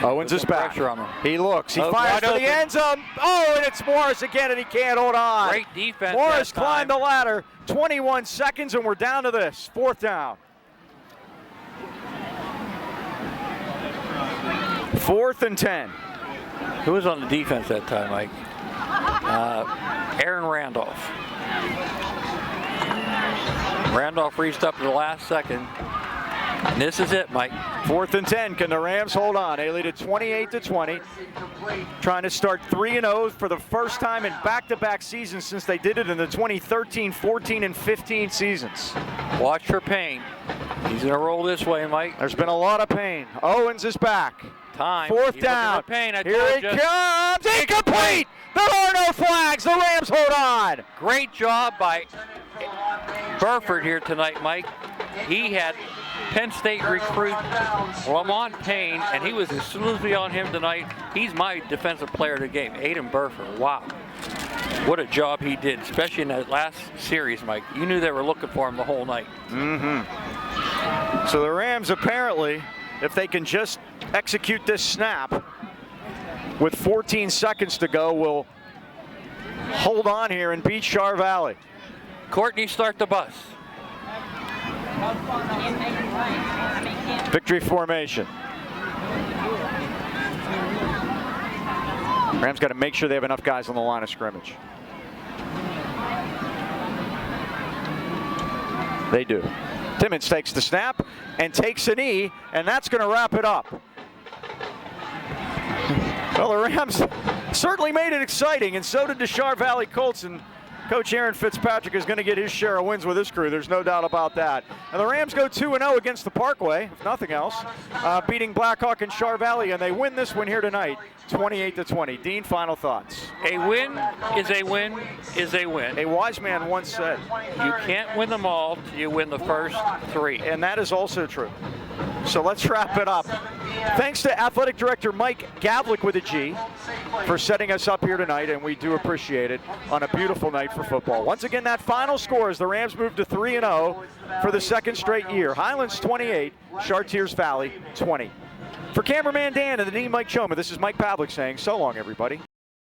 Speaker 1: Owens is back.
Speaker 2: Pressure on him.
Speaker 1: He looks. He
Speaker 2: Oh,
Speaker 1: fires
Speaker 2: wide
Speaker 1: for the
Speaker 2: open.
Speaker 1: end zone. Oh, and it's Morris again, and he can't hold on.
Speaker 2: Great defense.
Speaker 1: Morris
Speaker 2: that time.
Speaker 1: climbed the ladder. 21 seconds, and we're down to this. 4th down. 4th and 10.
Speaker 2: Who was on the defense that time, Mike? Aaron Randolph. Randolph reached up to the last second. And this is it, Mike.
Speaker 1: 4th and 10. Can the Rams hold on? They lead at 28-20. Trying to start 3-0 for the first time in back-to-back seasons since they did it in the 2013, 14, and 15 seasons.
Speaker 2: Watch for Payne. He's going to roll this way, Mike.
Speaker 1: There's been a lot of pain. Owens is back.
Speaker 2: Time.
Speaker 1: 4th
Speaker 2: He's
Speaker 1: down.
Speaker 2: looking at Payne. I
Speaker 1: Here
Speaker 2: told
Speaker 1: it
Speaker 2: you.
Speaker 1: comes. Incomplete. There are no flags. The Rams hold on.
Speaker 2: Great job by Burford here tonight, Mike. He had Penn State recruit Lamont Payne, and he was exclusively on him tonight. He's my defensive player of the game, Aiden Burford. Wow. What a job he did, especially in that last series, Mike. You knew they were looking for him the whole night.
Speaker 1: So the Rams apparently, if they can just execute this snap with 14 seconds to go, will hold on here and beat Char Valley.
Speaker 2: Courtney, start the bus.
Speaker 1: Victory formation. Rams got to make sure they have enough guys on the line of scrimmage. They do. Timmons takes the snap and takes a knee, and that's going to wrap it up. Well, the Rams certainly made it exciting, and so did the Char Valley Colts, and Coach Aaron Fitzpatrick is going to get his share of wins with his crew. There's no doubt about that. And the Rams go 2-0 against the Parkway, if nothing else, beating Blackhawk and Char Valley, and they win this one here tonight, 28-20. Dean, final thoughts.
Speaker 2: A win is a win is a win.
Speaker 1: A wise man once said,
Speaker 2: You can't win them all till you win the first 3.
Speaker 1: and that is also true. So let's wrap it up. Thanks to Athletic Director Mike Pavlik with a G for setting us up here tonight, and we do appreciate it on a beautiful night for football. Once again, that final score is the Rams move to 3-0 for the second straight year. Highlands 28, Chartiers Valley 20. For cameraman Dan and the Dean Mike Choma, this is Mike Pavlik saying so long, everybody.